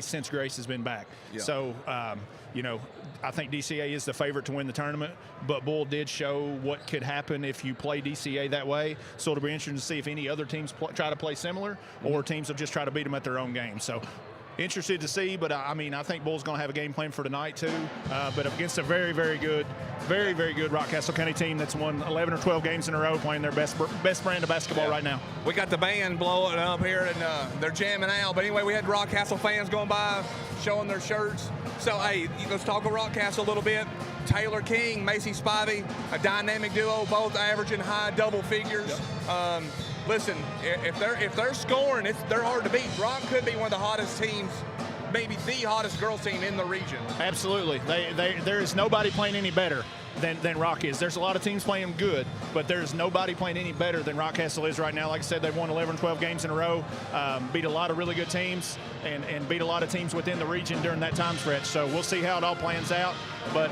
since Grace has been back. Yeah. So, I think DCA is the favorite to win the tournament, but Boyle did show what could happen if you play DCA that way. So it'll be interesting to see if any other teams try to play similar, or teams will just try to beat them at their own game. So interested to see, but I think Boyle's going to have a game plan for tonight too. But against a very, very good Rockcastle County team that's won 11 or 12 games in a row, playing their best brand of basketball right now. We got the band blowing up here, and they're jamming out. But anyway, we had Rockcastle fans going by, showing their shirts. So hey, let's talk about Rockcastle a little bit. Taylor King, Macy Spivey, a dynamic duo, both averaging high double figures. Yep. Listen, if they're scoring, they're hard to beat. Rock could be one of the hottest teams, maybe the hottest girls team in the region. Absolutely. There is nobody playing any better than Rock is. There's a lot of teams playing good, but there's nobody playing any better than Rockcastle is right now. Like I said, they've won 11, 12 games in a row, beat a lot of really good teams, and beat a lot of teams within the region during that time stretch. So we'll see how it all plans out. But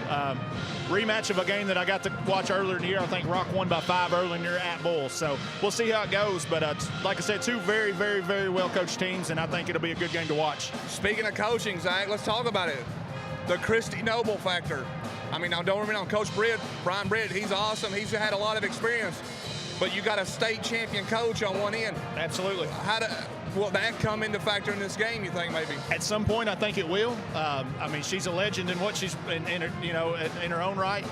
rematch of a game that I got to watch earlier in the year. I think Rock won by 5 early in the year at Boyle. So we'll see how it goes. But like I said, two very, very, very well-coached teams, and I think it'll be a good game to watch. Speaking of coaching, Zach, let's talk about it. The Christy Noble factor. I mean, now don't remember Coach Brian Britt, he's awesome. He's had a lot of experience. But you got a state champion coach on one end. Absolutely. Will that come into factor in this game, you think, maybe? At some point, I think it will. She's a legend in what she's in her own right.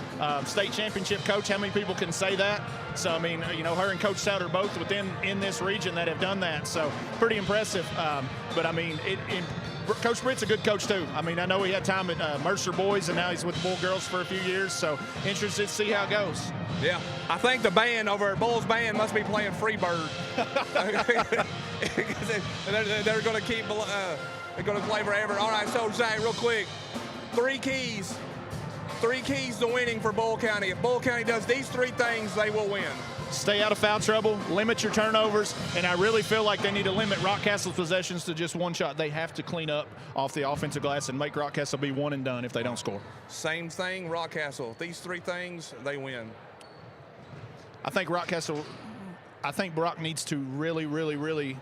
State championship coach, how many people can say that? So, her and Coach Souter are both in this region that have done that. So, pretty impressive. Coach Britt's a good coach, too. I know he had time at Mercer Boys, and now he's with the Boyle girls for a few years. So, interested to see how it goes. Yeah. I think the band over at Boyle's band must be playing Freebird. They're going to keep. They're going to play forever. All right, so Zach, real quick, 3 keys to winning for Boyle County. If Boyle County does these 3 things, they will win. Stay out of foul trouble, limit your turnovers, and I really feel like they need to limit Rockcastle's possessions to just one shot. They have to clean up off the offensive glass and make Rockcastle be one and done if they don't score. Same thing, Rockcastle. These 3 things, they win. I think Brock needs to really, really, really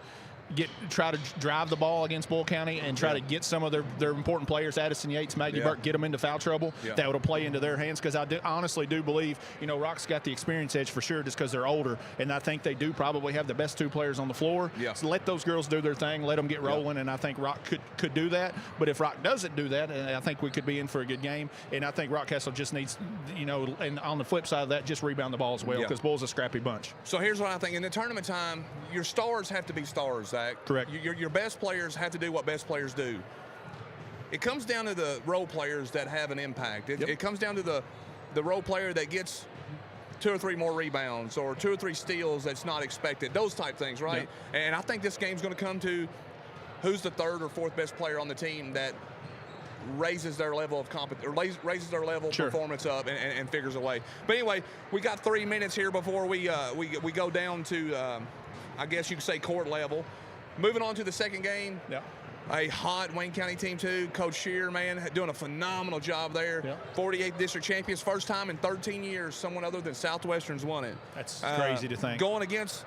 try to drive the ball against Boyle County and try to get some of their important players, Addison Yates, Maggie Burke, get them into foul trouble. That would play into their hands, because I honestly do believe, Rock's got the experience edge for sure just because they're older, and I think they do probably have the best 2 players on the floor. So let those girls do their thing, let them get rolling, and I think Rock could do that. But if Rock doesn't do that, I think we could be in for a good game, and I think Rockcastle just needs, and on the flip side of that, just rebound the ball as well, because Boyle's a scrappy bunch. So here's what I think. In the tournament time, your stars have to be stars, Zach. Correct. Your best players have to do what best players do. It comes down to the role players that have an impact. It comes down to the role player that gets 2 or 3 more rebounds or 2 or 3 steals that's not expected. Those type things, right? And I think this game's going to come to who's the 3rd or 4th best player on the team that raises their level of raises their level of performance up and figures a way. But anyway, we got 3 minutes here before we go down to I guess you could say court level. Moving on to the second game. A hot Wayne County team too. Coach Shear, man, doing a phenomenal job there. 48th district champions, first time in 13 years someone other than Southwestern's won it. That's crazy to think. Going against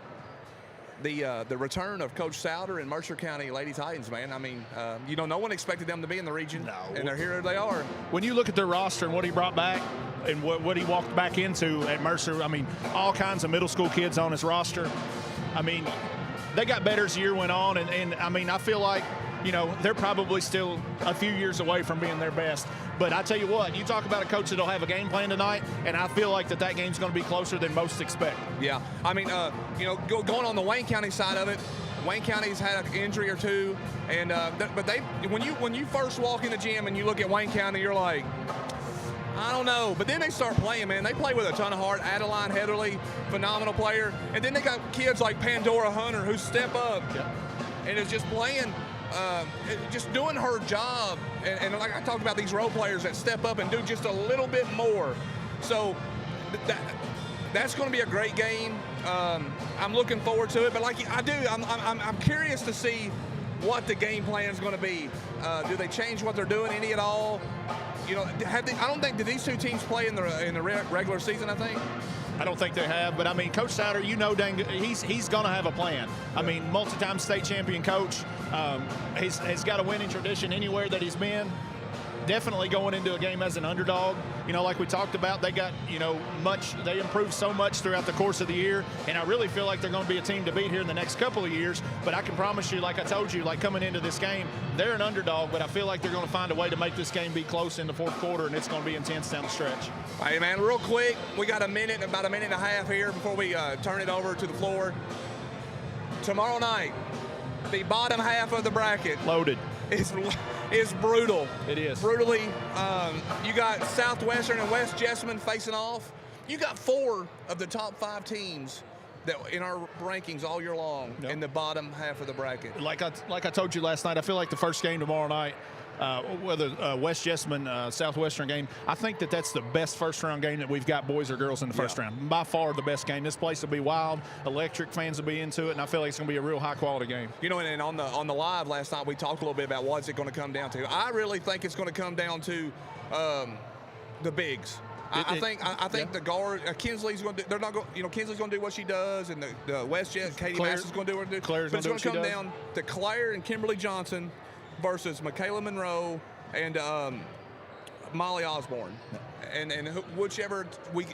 the return of Coach Souter and Mercer County Lady Titans, man. No one expected them to be in the region, and they're here. They are. When you look at their roster and what he brought back and what he walked back into at Mercer, all kinds of middle school kids on his roster. They got better as the year went on, and I feel like, they're probably still a few years away from being their best. But I tell you what, you talk about a coach that'll have a game plan tonight, and I feel like that game's going to be closer than most expect. Yeah, going on the Wayne County side of it, Wayne County's had an injury or 2, and when you first walk in the gym and you look at Wayne County, you're like, I don't know. But then they start playing, man. They play with a ton of heart. Adeline Heatherly, phenomenal player. And then they got kids like Pandora Hunter who step up and is just playing, just doing her job. And like I talked about, these role players that step up and do just a little bit more. So that's going to be a great game. I'm looking forward to it. But I'm curious to see what the game plan is going to be. Do they change what they're doing any at all? I don't think, did these 2 teams play in the regular season, I think? I don't think they have, but I mean, Coach Souter, he's going to have a plan. I mean, multi-time state champion coach, he's got a winning tradition anywhere that he's been. Definitely going into a game as an underdog. Like we talked about, they got, they improved so much throughout the course of the year, and I really feel like they're going to be a team to beat here in the next couple of years. But I can promise you, like I told you, like coming into this game, they're an underdog, but I feel like they're going to find a way to make this game be close in the fourth quarter, and it's going to be intense down the stretch. Hey, man, real quick, we got about a minute and a half here before we turn it over to the floor. Tomorrow night, the bottom half of the bracket. Loaded. It's brutal. It is. Brutally. You got Southwestern and West Jessamine facing off. You got 4 of the top 5 teams that in our rankings all year long in the bottom half of the bracket. Like I told you last night, I feel like the first game tomorrow night, whether West Jessamine, Southwestern game, I think that's the best first-round game that we've got, boys or girls, in the first round. By far the best game. This place will be wild. Electric fans will be into it, and I feel like it's going to be a real high-quality game. And on the live last night, we talked a little bit about what's it going to come down to. I really think it's going to come down to the bigs. I think the guard Kinsley's going to. They're not going. Kinsley's going to do what she does, and the West Jet Katie Mass is going to do what she does. Claire's but it's going to come down to Claire and Kimberly Johnson versus Michaela Monroe and Molly Osborne, and whichever we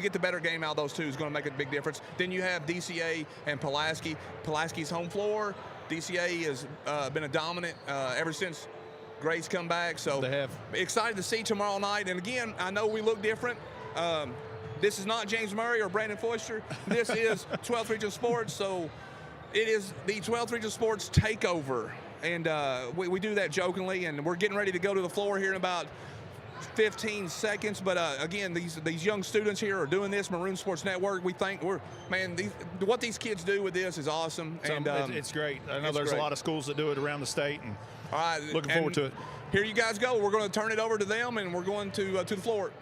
get the better game out of those two is going to make a big difference. Then you have DCA and Pulaski. Pulaski's home floor. DCA has been a dominant ever since Grace come back. So they have. Excited to see tomorrow night. And again, I know we look different. This is not James Murray or Brandon Foister. This is 12th Region Sports. So it is the 12th Region Sports takeover. And we do that jokingly, and we're getting ready to go to the floor here in about 15 seconds. But again, these young students here are doing this. Maroon Sports Network. We think what these kids do with this is awesome. It's great. I know there's a lot of schools that do it around the state, and all right, looking forward to it. Here you guys go. We're going to turn it over to them, and we're going to the floor.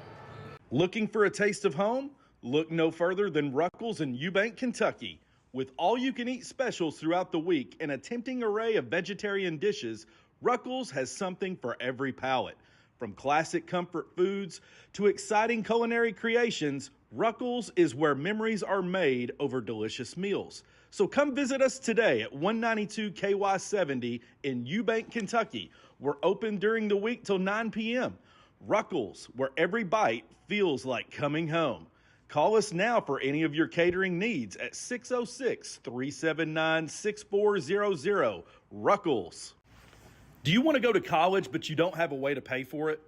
Looking for a taste of home? Look no further than Rockcastle in Eubank, Kentucky. With all-you-can-eat specials throughout the week and a tempting array of vegetarian dishes, Rockcastle has something for every palate. From classic comfort foods to exciting culinary creations, Rockcastle is where memories are made over delicious meals. So come visit us today at 192 KY 70 in Eubank, Kentucky. We're open during the week till 9 p.m. Rockcastle, where every bite feels like coming home. Call us now for any of your catering needs at 606-379-6400. Rockcastle. Do you want to go to college but you don't have a way to pay for it?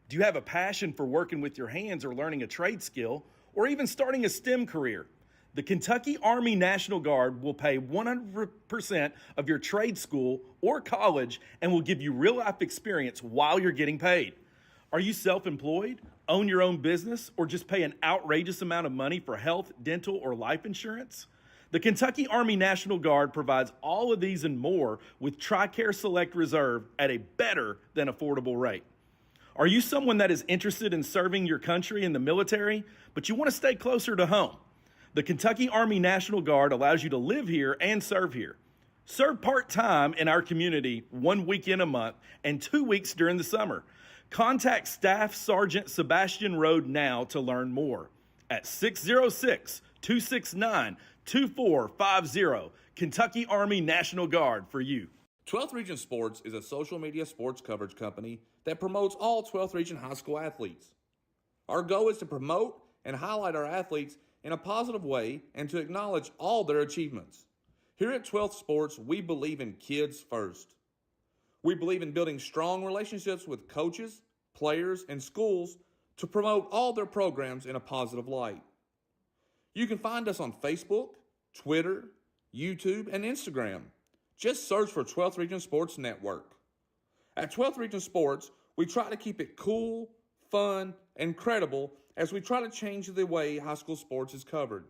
Do you have a passion for working with your hands or learning a trade skill or even starting a STEM career? The Kentucky Army National Guard will pay 100% of your trade school or college and will give you real-life experience while you're getting paid. Are you self-employed, own your own business, or just pay an outrageous amount of money for health, dental, or life insurance? The Kentucky Army National Guard provides all of these and more with TRICARE Select Reserve at a better than affordable rate. Are you someone that is interested in serving your country in the military, but you want to stay closer to home? The Kentucky Army National Guard allows you to live here and serve here. Serve part-time in our community 1 weekend a month and 2 weeks during the summer. Contact Staff Sergeant Sebastian Rode now to learn more at 606-269-2450. Kentucky Army National Guard for you. 12th Region Sports is a social media sports coverage company that promotes all 12th Region high school athletes. Our goal is to promote and highlight our athletes in a positive way and to acknowledge all their achievements. Here at 12th Sports, we believe in kids first. We believe in building strong relationships with coaches, players, and schools to promote all their programs in a positive light. You can find us on Facebook, Twitter, YouTube, and Instagram. Just search for 12th Region Sports Network. At 12th Region Sports, we try to keep it cool, fun, and credible as we try to change the way high school sports is covered.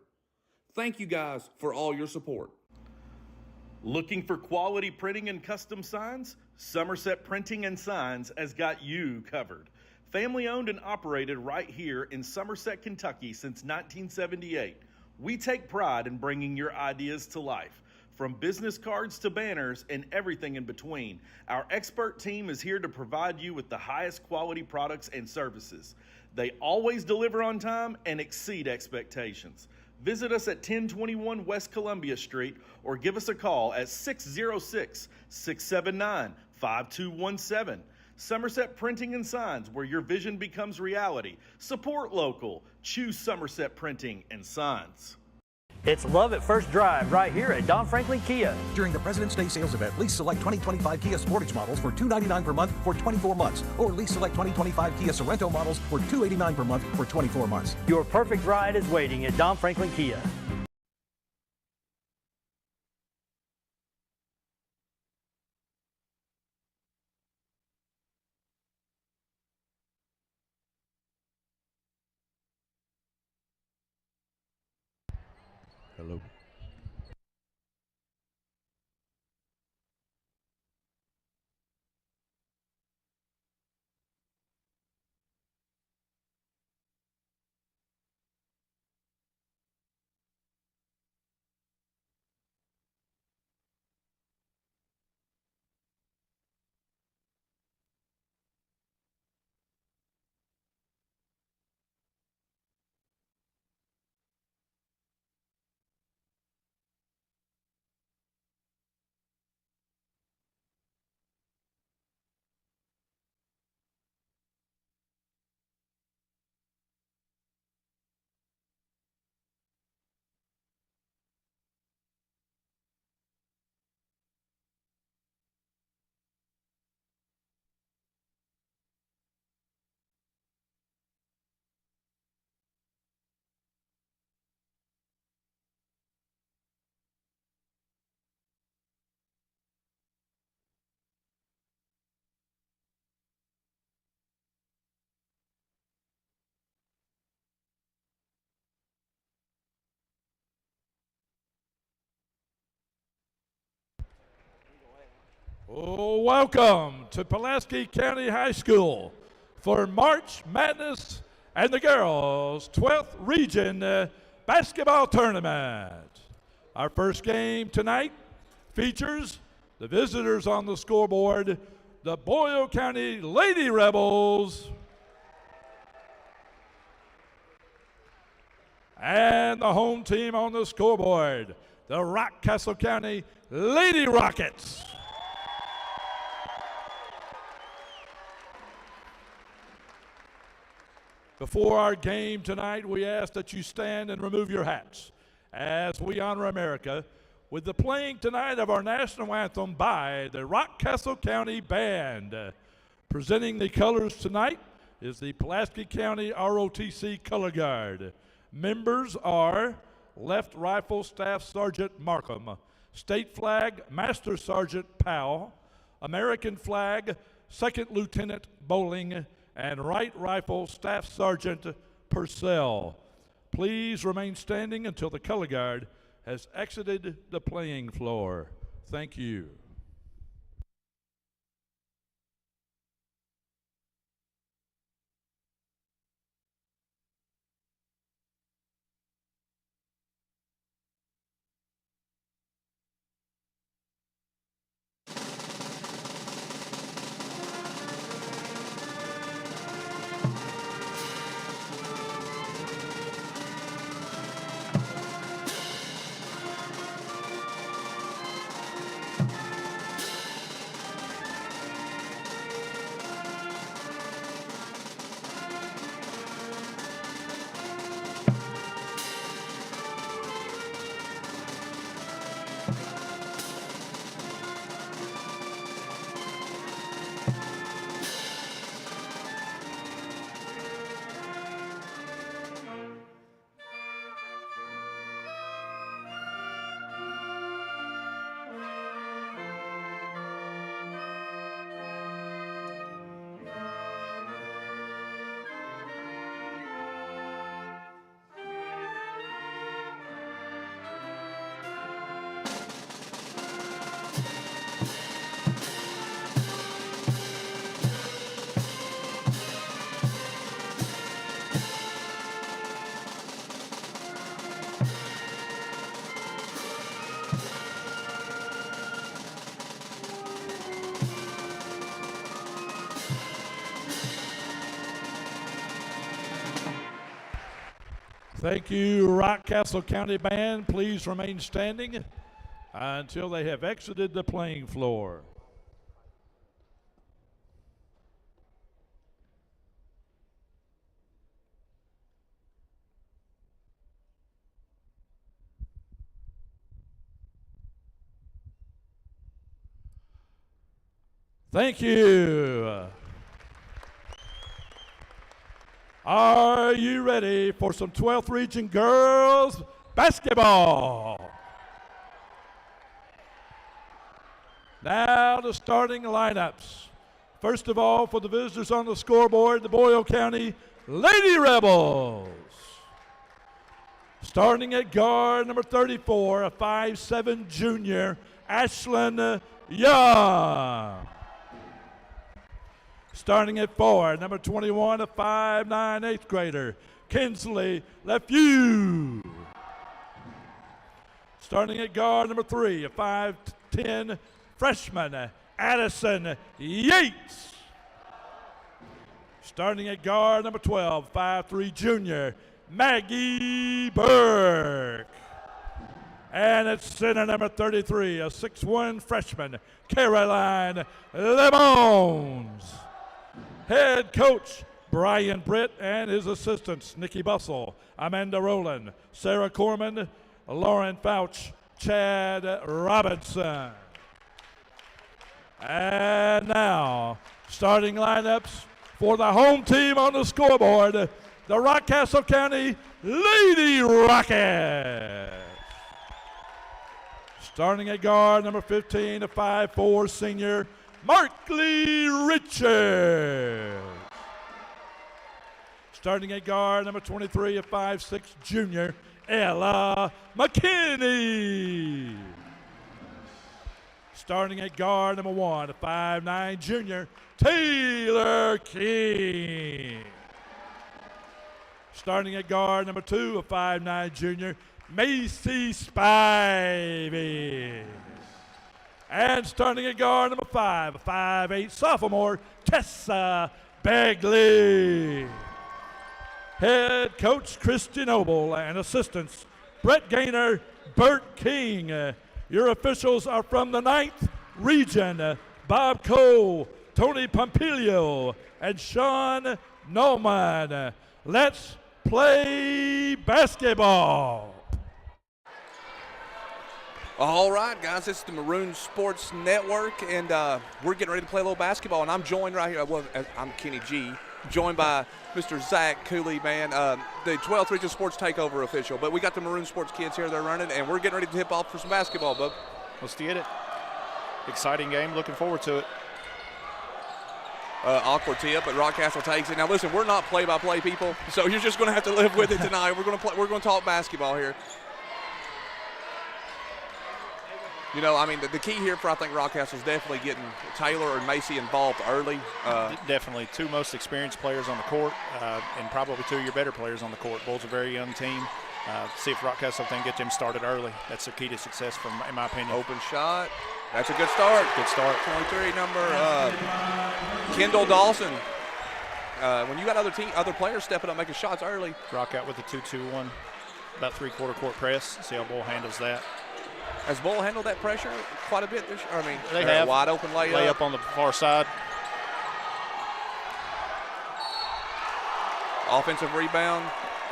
Thank you guys for all your support. Looking for quality printing and custom signs? Somerset Printing and Signs has got you covered. Family owned and operated right here in Somerset, Kentucky since 1978. We take pride in bringing your ideas to life. From business cards to banners and everything in between, our expert team is here to provide you with the highest quality products and services. They always deliver on time and exceed expectations. Visit us at 1021 West Columbia Street or give us a call at 606-679-5217. Somerset Printing and Signs, where your vision becomes reality. Support local. Choose Somerset Printing and Signs. It's love at first drive right here at Don Franklin Kia. During the President's Day sales event, lease select 2025 Kia Sportage models for $299 per month for 24 months. Or lease select 2025 Kia Sorento models for $289 per month for 24 months. Your perfect ride is waiting at Don Franklin Kia. Hello. Oh, welcome to Pulaski County High School for March Madness and the girls' 12th Region Basketball Tournament. Our first game tonight features the visitors on the scoreboard, the Boyle County Lady Rebels, and the home team on the scoreboard, the Rockcastle County Lady Rockets. Before our game tonight, we ask that you stand and remove your hats as we honor America with the playing tonight of our national anthem by the Rockcastle County Band. Presenting the colors tonight is the Pulaski County ROTC Color Guard. Members are Left Rifle Staff Sergeant Markham, State Flag Master Sergeant Powell, American Flag Second Lieutenant Bowling, and Right Rifle Staff Sergeant Purcell. Please remain standing until the color guard has exited the playing floor. Thank you. Thank you, Rockcastle County Band. Please remain standing until they have exited the playing floor. Thank you. Are you ready for some 12th Region girls basketball? Now the starting lineups. First of all, for the visitors on the scoreboard, the Boyle County Lady Rebels. Starting at guard, number 34, a 5'7" junior, Ashlyn Young. Starting at forward, number 21, a 5'9" 8th grader, Kinsley LeFew. Starting at guard, number 3, a 5'10" freshman, Addison Yates. Starting at guard, number 12, 5'3" junior, Maggie Burke. And at center, number 33, a 6'1" freshman, Caroline Lemons. Head coach Brian Britt and his assistants Nikki Bussell, Amanda Rowland, Sarah Corman, Lauren Fouch, Chad Robinson. And now, starting lineups for the home team on the scoreboard, the Rockcastle County Lady Rockets. Starting at guard, number 15, a 5'4" senior, Markley Richards. Starting at guard, number 23, a 5'6" junior, Ella McKinney. Starting at guard, number 1, a 5'9" junior, Taylor King. Starting at guard, number 2, a 5'9" junior, Macy Spivey. And starting at guard, number 5, a 5'8" sophomore, Tessa Begley. Head coach Christian Noble and assistants Brett Gaynor, Bert King. Your officials are from the 9th Region, Bob Cole, Tony Pompilio, and Sean Noman. Let's play basketball. All right, guys, this is the Maroon Sports Network, and we're getting ready to play a little basketball, and I'm joined right here. Well, I'm Kenny G, joined by Mr. Zach Cooley, man, the 12th Region Sports Takeover official. But we got the Maroon Sports kids here. They're running, and we're getting ready to tip off for some basketball, bub. Let's get it. Exciting game. Looking forward to it. Awkward tip, but Rockcastle takes it. Now, listen, we're not play-by-play people, so you're just going to have to live with it tonight. We're going to talk basketball here. You know, I mean, the key here for, I think, Rockcastle is definitely getting Taylor and Macy involved early. Definitely. Two most experienced players on the court, and probably two of your better players on the court. Bull's a very young team. See if Rockcastle can get them started early. That's the key to success, in my opinion. Open shot. That's a good start. Good start. 23, number Kendall Dawson. When you got other players stepping up, making shots early. Rock out with the 2-2-1, about three-quarter court press. See how Bull handles that. Has Boyle handled that pressure quite a bit this year? I mean, they have. Wide open layup. Layup on the far side. Offensive rebound.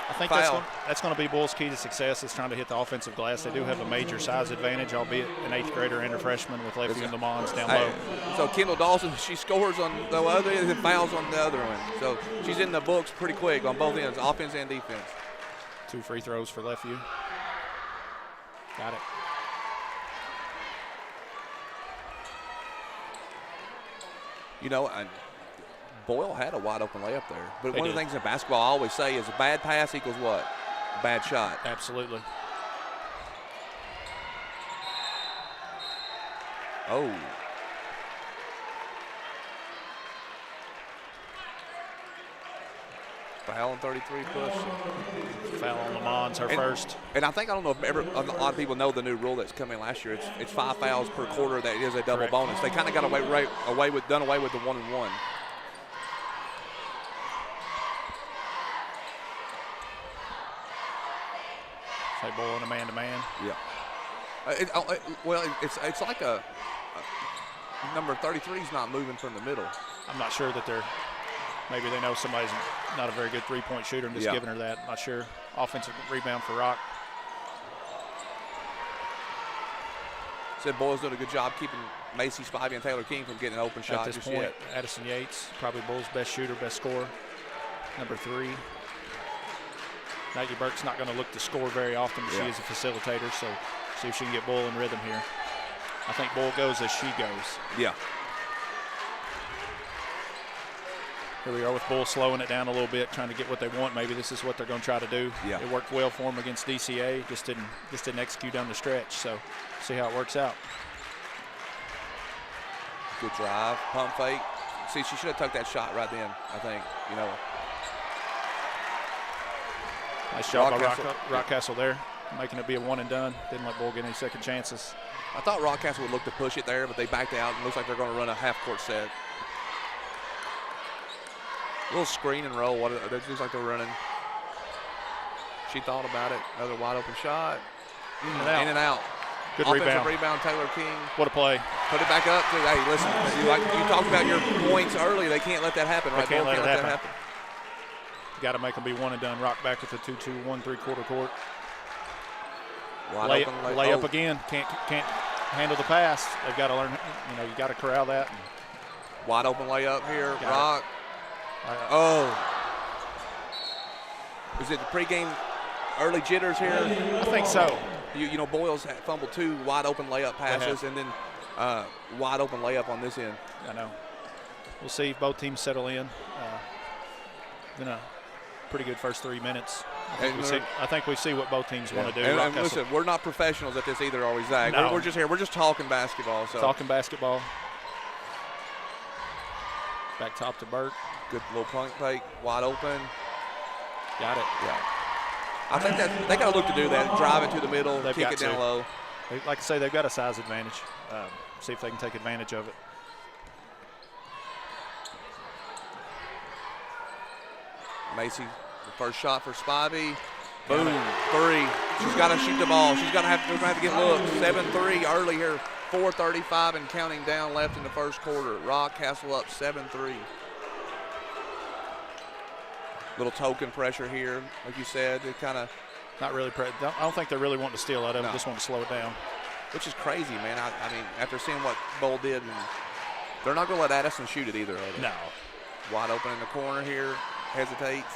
I think that's going to be Bull's key to success, is trying to hit the offensive glass. They do have a major size advantage, albeit an 8th grader and a freshman with LeFew and the Mons down low. So Kendall Dawson, she scores on the other end and fouls on the other one. So she's in the books pretty quick on both ends, offense and defense. 2 free throws for LeFew. Got it. You know, Boyle had a wide open layup there. But one of the things in basketball I always say is a bad pass equals what? A bad shot. Absolutely. Oh. Foul on 33 push. Foul on the Mons, her first. And I don't know if a lot of people know the new rule that's coming last year. It's 5 fouls per quarter. That is a double bonus. They kind of got done away with the 1-and-1. Say Boyle in a man-to-man. Yeah. It's like a number 33 is not moving from the middle. I'm not sure that maybe they know somebody's not a very good three-point shooter and just giving her that. Not sure. Offensive rebound for Rock. Said Boyle's doing a good job keeping Macy, Spivey, and Taylor King from getting an open shot At this just point, yet. Addison Yates, probably Bull's best shooter, best scorer. Number 3. Maggie Burke's not going to look to score very often, but she is a facilitator, so see if she can get Bull in rhythm here. I think Bull goes as she goes. Yeah. Here we are with Bull slowing it down a little bit, trying to get what they want. Maybe this is what they're going to try to do. Yeah. It worked well for them against DCA, just didn't execute down the stretch, so see how it works out. Good drive, pump fake. See, she should have took that shot right then, I think, you know. Nice job by Rockcastle there, making it be a one and done. Didn't let Bull get any second chances. I thought Rockcastle would look to push it there, but they backed out and looks like they're going to run a half-court set. A little screen and roll. It looks like they're running. She thought about it. Another wide-open shot. In and out. Good Offensive rebound. Taylor King. What a play. Put it back up. Hey, listen, you talked about your points early. They can't let that happen, right? They can't let that happen. Got to make them be one and done. Rock back with the 2-2, 1-3-quarter court. Wide open, layup again. Can't handle the pass. They've got to learn. You got to corral that. Wide open layup here. Got Rock. Is it the pregame early jitters here? I think so. You know, Boyle's fumbled 2 wide open layup passes and then wide open layup on this end. I know. We'll see if both teams settle in. Been a pretty good first 3 minutes. I think we see what both teams want to do. And listen, we're not professionals at this either, are we, Zach? No. We're just here. We're just talking basketball. So. Talking basketball. Back top to Burke. Good little punk fake, wide open. Got it. Yeah. I think that they got to look to do that. Drive it to the middle, kick it down low. Like I say, they've got a size advantage. See if they can take advantage of it. Macy, the first shot for Spivey. Boom, 3. She's got to shoot the ball. She's going to have to get looks. 7-3 early here. 4:35 and counting down left in the first quarter. Rockcastle up 7-3. Little token pressure here, like you said. They kind of not really. I don't think they're really wanting to steal out of it. No. Just want to slow it down. Which is crazy, man. I mean, after seeing what Boyle did, and they're not going to let Addison shoot it either, are they? No. Wide open in the corner here. Hesitates.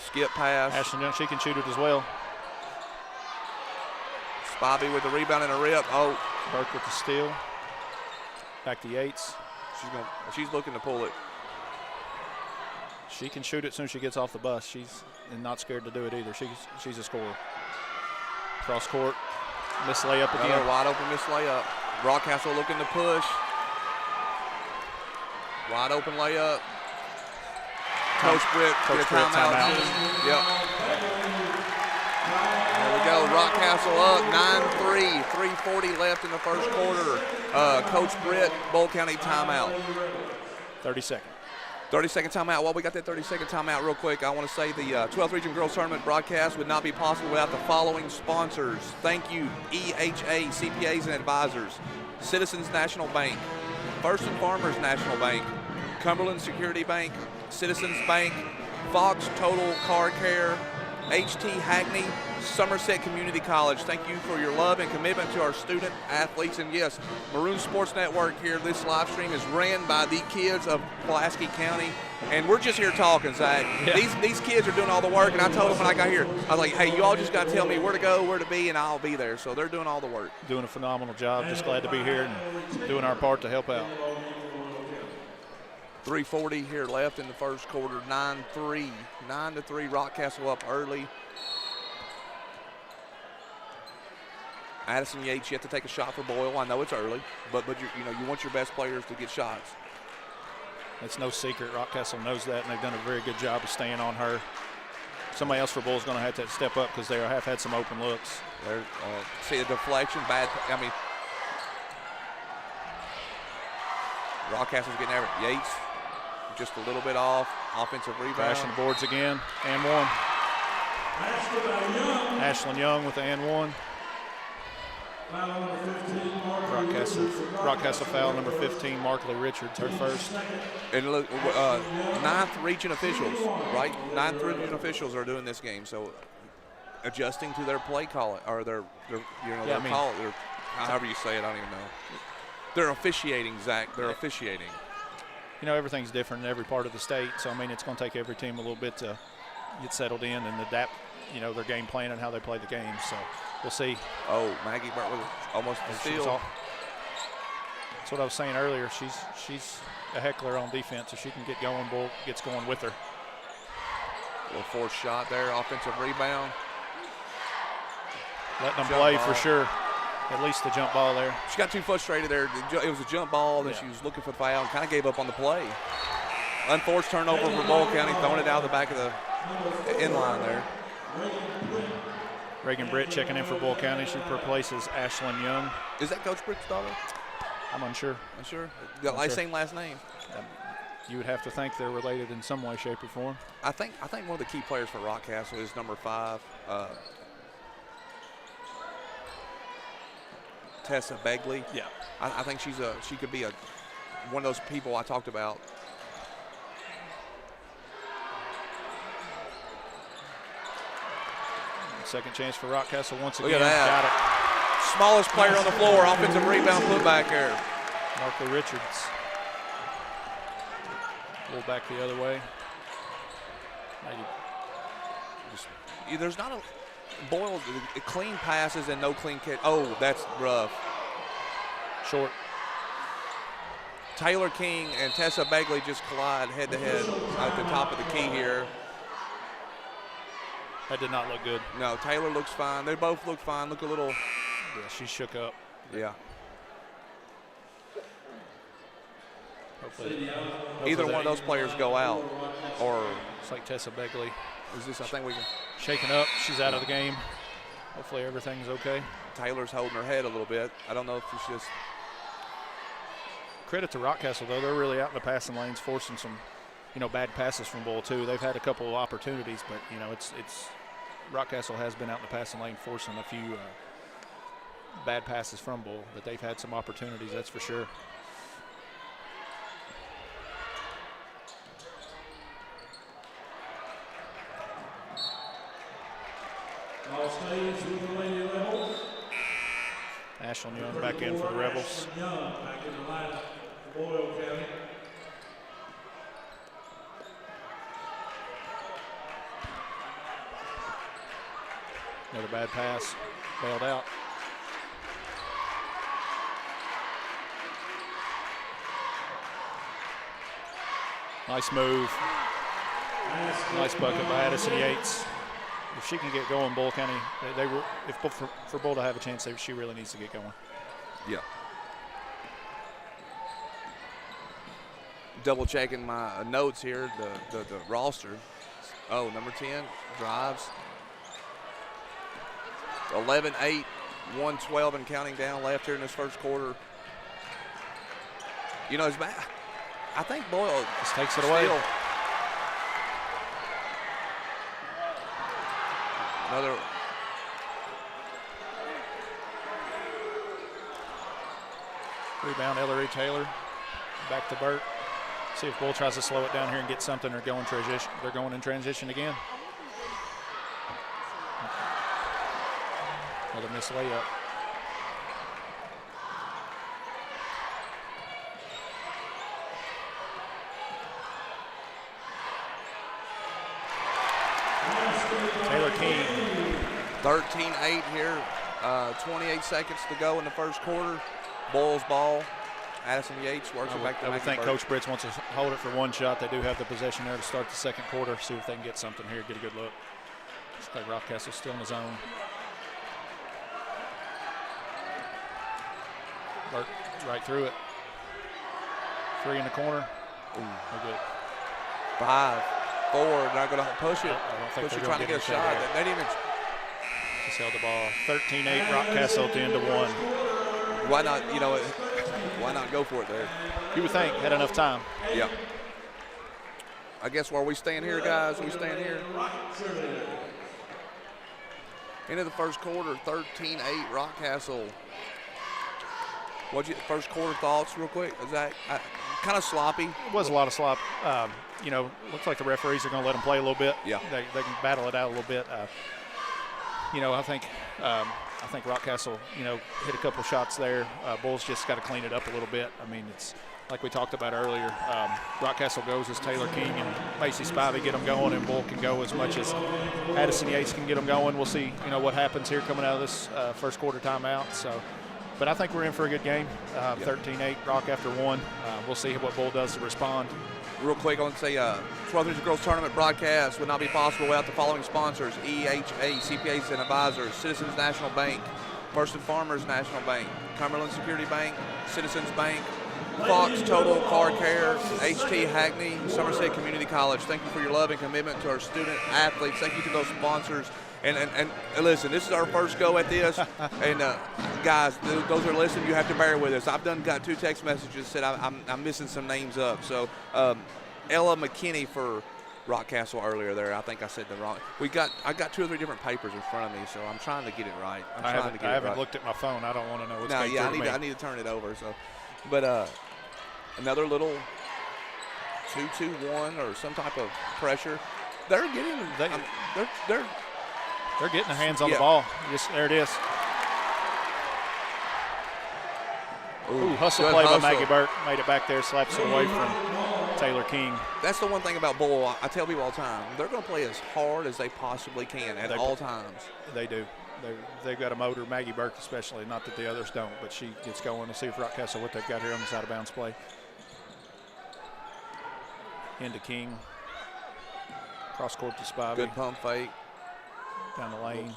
Skip pass. Ashton Young, she can shoot it as well. Spivey with the rebound and a rip. Oh. Burke with the steal. Back to Yates. She's looking to pull it. She can shoot it as soon as she gets off the bus. She's not scared to do it either. She's a scorer. Cross court. Miss layup again. Another wide open miss layup. Rockcastle looking to push. Wide open layup. Coach Britt get a timeout. Yep. There we go. Rockcastle up 9-3. 3:40 left in the first quarter. Coach Britt, Boyle County timeout. 30-second. 30-second timeout. While we got that 30-second timeout real quick, I want to say the 12th Region Girls Tournament broadcast would not be possible without the following sponsors. Thank you, EHA, CPAs and Advisors, Citizens National Bank, First and Farmers National Bank, Cumberland Security Bank, Citizens Bank, Fox Total Car Care, HT Hackney, Somerset Community College. Thank you for your love and commitment to our student athletes. And yes, Maroon Sports Network here. This live stream is ran by the kids of Pulaski County. And we're just here talking, Zach. Yeah. These kids are doing all the work. And I told them when I got here, I was like, hey, you all just got to tell me where to go, where to be, and I'll be there. So they're doing all the work. Doing a phenomenal job. Just glad to be here and doing our part to help out. 3:40 here left in the first quarter. 9-3. 9-3. Rockcastle up early. Addison Yates yet to take a shot for Boyle. I know it's early, but you want your best players to get shots. It's no secret. Rockcastle knows that, and they've done a very good job of staying on her. Somebody else for Boyle's going to have to step up because they have had some open looks. See the deflection, bad. I mean, Rockcastle's getting there. Yates just a little bit off. Offensive rebound. Crashing the boards again, and one. Ashlyn Young with the and one. Rockcastle foul number 15, Markley Richards, her first. And look, ninth region officials, right? Ninth region officials are doing this game, so adjusting to their play call, or their call, their, however you say it, I don't even know. They're officiating, Zach. They're officiating. You know, everything's different in every part of the state, so I mean, it's going to take every team a little bit to get settled in and adapt, you know, their game plan and how they play the game. So we'll see. Oh, Maggie Bartlett almost a steal. That's what I was saying earlier. She's a heckler on defense. If she can get going, Bull gets going with her. A little forced shot there, offensive rebound. Letting them play for sure. At least the jump ball there. She got too frustrated there. It was a jump ball, then she was looking for the foul and kind of gave up on the play. Unforced turnover for Boyle County, throwing it out the back of the inline there. Reagan Britt checking in for Boyle County. She replaces Ashlyn Young. Is that Coach Britt's daughter? I'm unsure. Unsure? Got same last name. You would have to think they're related in some way, shape, or form. I think one of the key players for Rockcastle is number 5. Tessa Begley. Yeah, I think she could be one of those people I talked about. Second chance for Rockcastle once again. Look at that. Got it. Smallest player on the floor, offensive rebound putback there. Markley Richards. A little back the other way. There's not a Boyle clean passes and no clean kick. Oh, that's rough. Short. Taylor King and Tessa Begley just collide head-to-head at the top of the key here. That did not look good. No, Taylor looks fine. They both look fine. Look a little. Yeah, she shook up. Yeah. Hopefully either one of those players go out, or it's like Tessa Begley. Is this? I think we can. Shaking up. She's out of the game. Hopefully everything's okay. Taylor's holding her head a little bit. I don't know if she's just. Credit to Rockcastle though; they're really out in the passing lanes, forcing some, bad passes from Boyle too. They've had a couple of opportunities, but it's Rockcastle has been out in the passing lane, forcing a few bad passes from Boyle, but they've had some opportunities. That's for sure. Ashlyn Young back in for the Rebels. Another bad pass, bailed out. Nice move. Nice bucket by Addison Yates. If she can get going, Boyle County, for Boyle to have a chance, she really needs to get going. Yeah. Double checking my notes here, the roster. Oh, number 10 drives. 11-8, 112 and counting down left here in this first quarter. It's bad. I think Boyle just takes it away. Another. Rebound, Ellery Taylor. Back to Burt. See if Boyle tries to slow it down here and get something or go in transition. They're going in transition again. Another missed layup. Taylor King. 13-8 here. 28 seconds to go in the first quarter. Boyle's ball. Addison Yates works it back to I would think Coach Britz wants to hold it for one shot. They do have the possession there to start the second quarter. See if they can get something here, get a good look. Looks like Rockcastle's still in the zone. Burt right through it. 3 in the corner. Ooh, no good. 5, 4, not going to push it. I don't think they're trying to get a shot. They didn't even. Just held the ball. 13-8 Rockcastle at the end of 1. Why not, why not go for it there? You would think, had enough time. Yeah. I guess while we stand here, guys, we stand here. Into the first quarter, 13-8 Rockcastle. First quarter thoughts real quick? Is that kind of sloppy? It was a lot of slop. Looks like the referees are going to let them play a little bit. Yeah. They can battle it out a little bit. I think Rockcastle, hit a couple shots there. Bulls just got to clean it up a little bit. I mean, it's like we talked about earlier. Rockcastle goes as Taylor King and Macy Spivey get them going, and Bull can go as much as Addison Yates can get them going. We'll see, what happens here coming out of this first quarter timeout. So, but I think we're in for a good game. 13-8, Rock after one. We'll see what Bull does to respond. Real quick, I want to say 12th Region Girls Tournament broadcast would not be possible without the following sponsors: EHA, CPAs and Advisors, Citizens National Bank, First and Farmers National Bank, Cumberland Security Bank, Citizens Bank, Fox Total Car Care, HT Hackney, Somerset Community College. Thank you for your love and commitment to our student athletes. Thank you to those sponsors. And listen, this is our first go at this. And guys, those are listening. You have to bear with us. I've got 2 text messages that said I'm missing some names up. So Ella McKinney for Rockcastle earlier there. I think I said the wrong. I got 2 or 3 different papers in front of me, so I'm trying to get it right. I haven't looked at my phone. I don't want to know what's going through me. I need to turn it over. So, but another little 2-2-1 or some type of pressure. They're getting. They're getting their hands on the ball. There it is. Hustle play by Maggie Burke. Made it back there, slaps it away from Taylor King. That's the one thing about Boyle. I tell people all the time, they're going to play as hard as they possibly can at all times. They do. They've got a motor, Maggie Burke especially. Not that the others don't, but she gets going. We'll see if Rockcastle what they've got here on this out-of-bounds play. Into King. Cross court to Spivey. Good pump fake. Down the lane.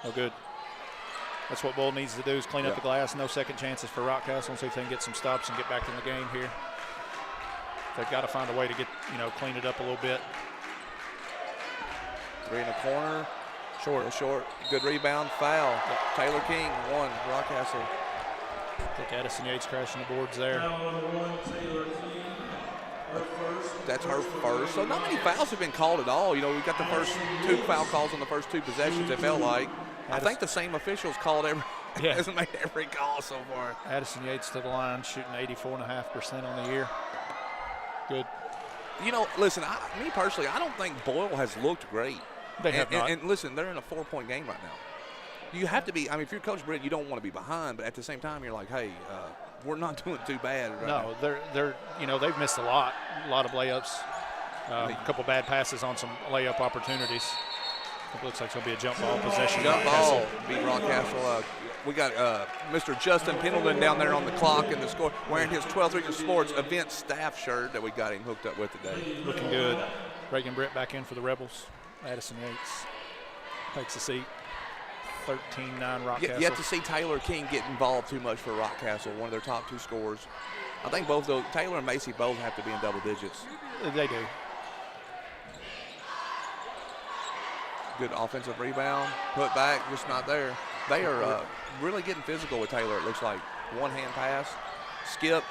No good. That's what Bull needs to do is clean up the glass. No second chances for Rockcastle and see if they can get some stops and get back in the game here. They've got to find a way to get, clean it up a little bit. 3 in the corner. Short. Good rebound. Foul. Taylor King, 1. Rockcastle. I think Addison Yates crashing the boards there. That's her first. So not many fouls have been called at all. We got the first 2 foul calls on the first 2 possessions, it felt like. I think the same officials called hasn't made every call so far. Addison Yates to the line, shooting 84.5% on the year. Good. Listen, me personally, I don't think Boyle has looked great. They have not. And listen, they're in a 4-point game right now. You have to be. If you're Coach Britt, you don't want to be behind, but at the same time, you're like, hey, we're not doing too bad right now. They're they've missed a lot of layups, a couple bad passes on some layup opportunities. It looks like it's going to be a jump ball possession. Jump ball beat Rockcastle. We got Mr. Justin Pendleton down there on the clock in the score, wearing his 12th Region Sports event staff shirt that we got him hooked up with today. Looking good. Reagan Britt back in for the Rebels. Addison Yates takes a seat. 13-9 Rockcastle. Yet to see Taylor King get involved too much for Rockcastle, one of their top 2 scorers. I think both those, Taylor and Macy, both have to be in double digits. They do. Good offensive rebound, put back, just not there. They are really getting physical with Taylor, it looks like. One-hand pass, skip.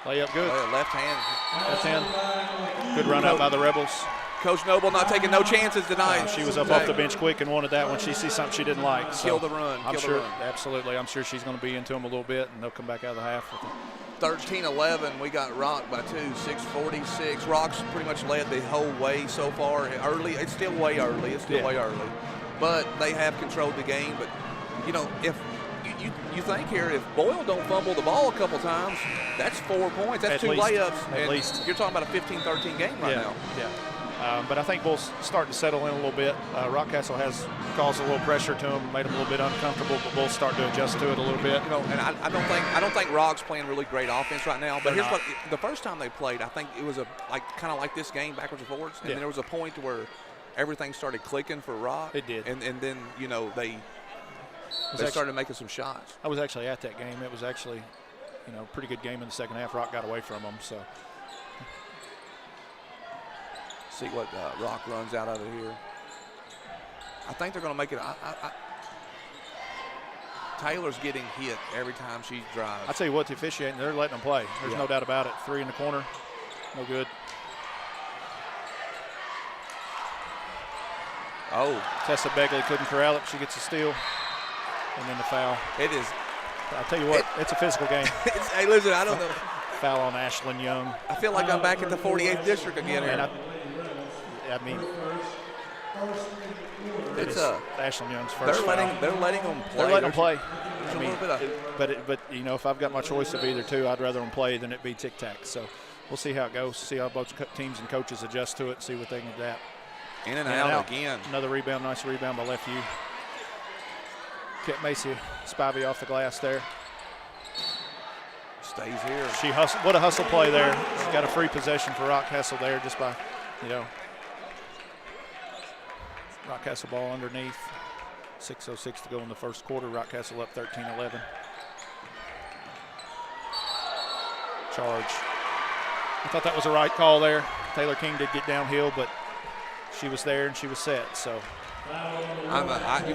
Layup good. Left hand. Good run out by the Rebels. Coach Noble not taking no chances tonight. She was up off the bench quick and wanted that when she sees something she didn't like. So kill the run. Absolutely. I'm sure she's going to be into them a little bit, and they'll come back out of the half. 13-11, we got Rock by 2, 6:46. Rock's pretty much led the whole way so far. Early, it's still way early. But they have controlled the game. But, if you think here, if Boyle don't fumble the ball a couple times, that's 4 points. That's 2 layups. At least. You're talking about a 15-13 game right now. Yeah. But I think Bull's starting to settle in a little bit. Rockcastle has caused a little pressure to them, made them a little bit uncomfortable, but Bull's starting to adjust to it a little bit. And I don't think Rock's playing really great offense right now. But here's what: the first time they played, I think it was kind of like this game, backwards and forwards. And then there was a point where everything started clicking for Rock. It did. And then they started making some shots. I was actually at that game. It was actually pretty good game in the second half. Rock got away from them, so. See what Rock runs out of here. I think they're going to make it. Taylor's getting hit every time she drives. I tell you what, the officiating, they're letting them play. There's no doubt about it. 3 in the corner, no good. Oh. Tessa Begley couldn't corral it. She gets a steal. And then the foul. It is. I'll tell you what, it's a physical game. Hey, listen, I don't know. Foul on Ashlyn Young. I feel like I'm back at the 48th district again here. I mean, it's Ashlyn Young's first they're foul. letting them play. They're letting them play. There's a little bit of, But you know, if I've got my choice of either two, I'd rather them play than it be tic-tac. So we'll see how it goes, see how both teams and coaches adjust to it, see what they can adapt. in and out again. Another rebound, nice rebound by Left U. Kept Macy Spivey off the glass there. Stays here. She hustle. What a hustle play there. She's got a free possession for Rockcastle there just by, you know, Rockcastle ball underneath. 6:06 to go in the first quarter. Rockcastle up 13-11. Charge. I thought that was a right call there. Taylor King did get downhill, but she was there and she was set. So.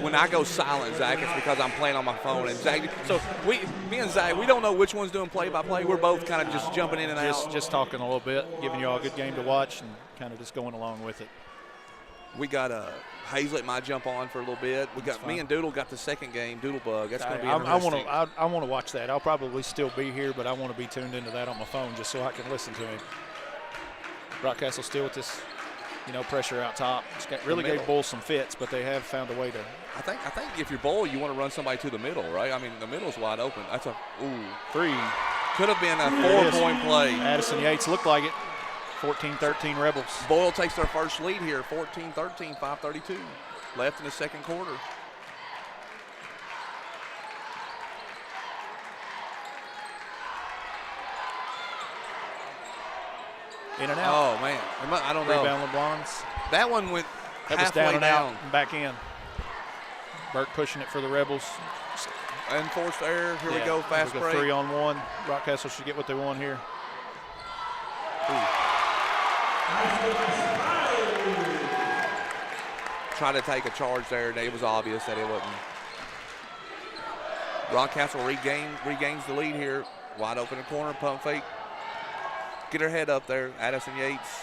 When I go silent, Zach, it's because I'm playing on my phone. And Zach, so me and Zach, we don't know which one's doing play-by-play. We're both kind of just jumping in and out. Just talking a little bit, giving you all a good game to watch and kind of just going along with it. We got Hazlett might jump on for a little bit. We got me and Doodle got the second game, Doodlebug. That's going to be interesting. I want to watch that. I'll probably still be here, but I want to be tuned into that on my phone just so I can listen to him. Rockcastle still with this, you know, pressure out top. It's really gave Boyle some fits, but they have found a way to. I think if you're Boyle, you want to run somebody to the middle, right? I mean, the middle's wide open. That's a three. Could have been a 4-point play. Addison Yates looked like it. 14-13 Rebels. Boyle takes their first lead here, 14-13, 5:32 left in the second quarter. In and out. Oh, man. I don't know. Rebound LeBlancs. That one went that was halfway down and out and back in. Burke pushing it for the Rebels. Unforced error. Here we go. Fast break. 3-on-1. Rockcastle should get what they want here. Trying to take a charge there, and it was obvious that it wasn't. Rockcastle regains the lead here. Wide open in the corner, pump fake. Get her head up there, Addison Yates.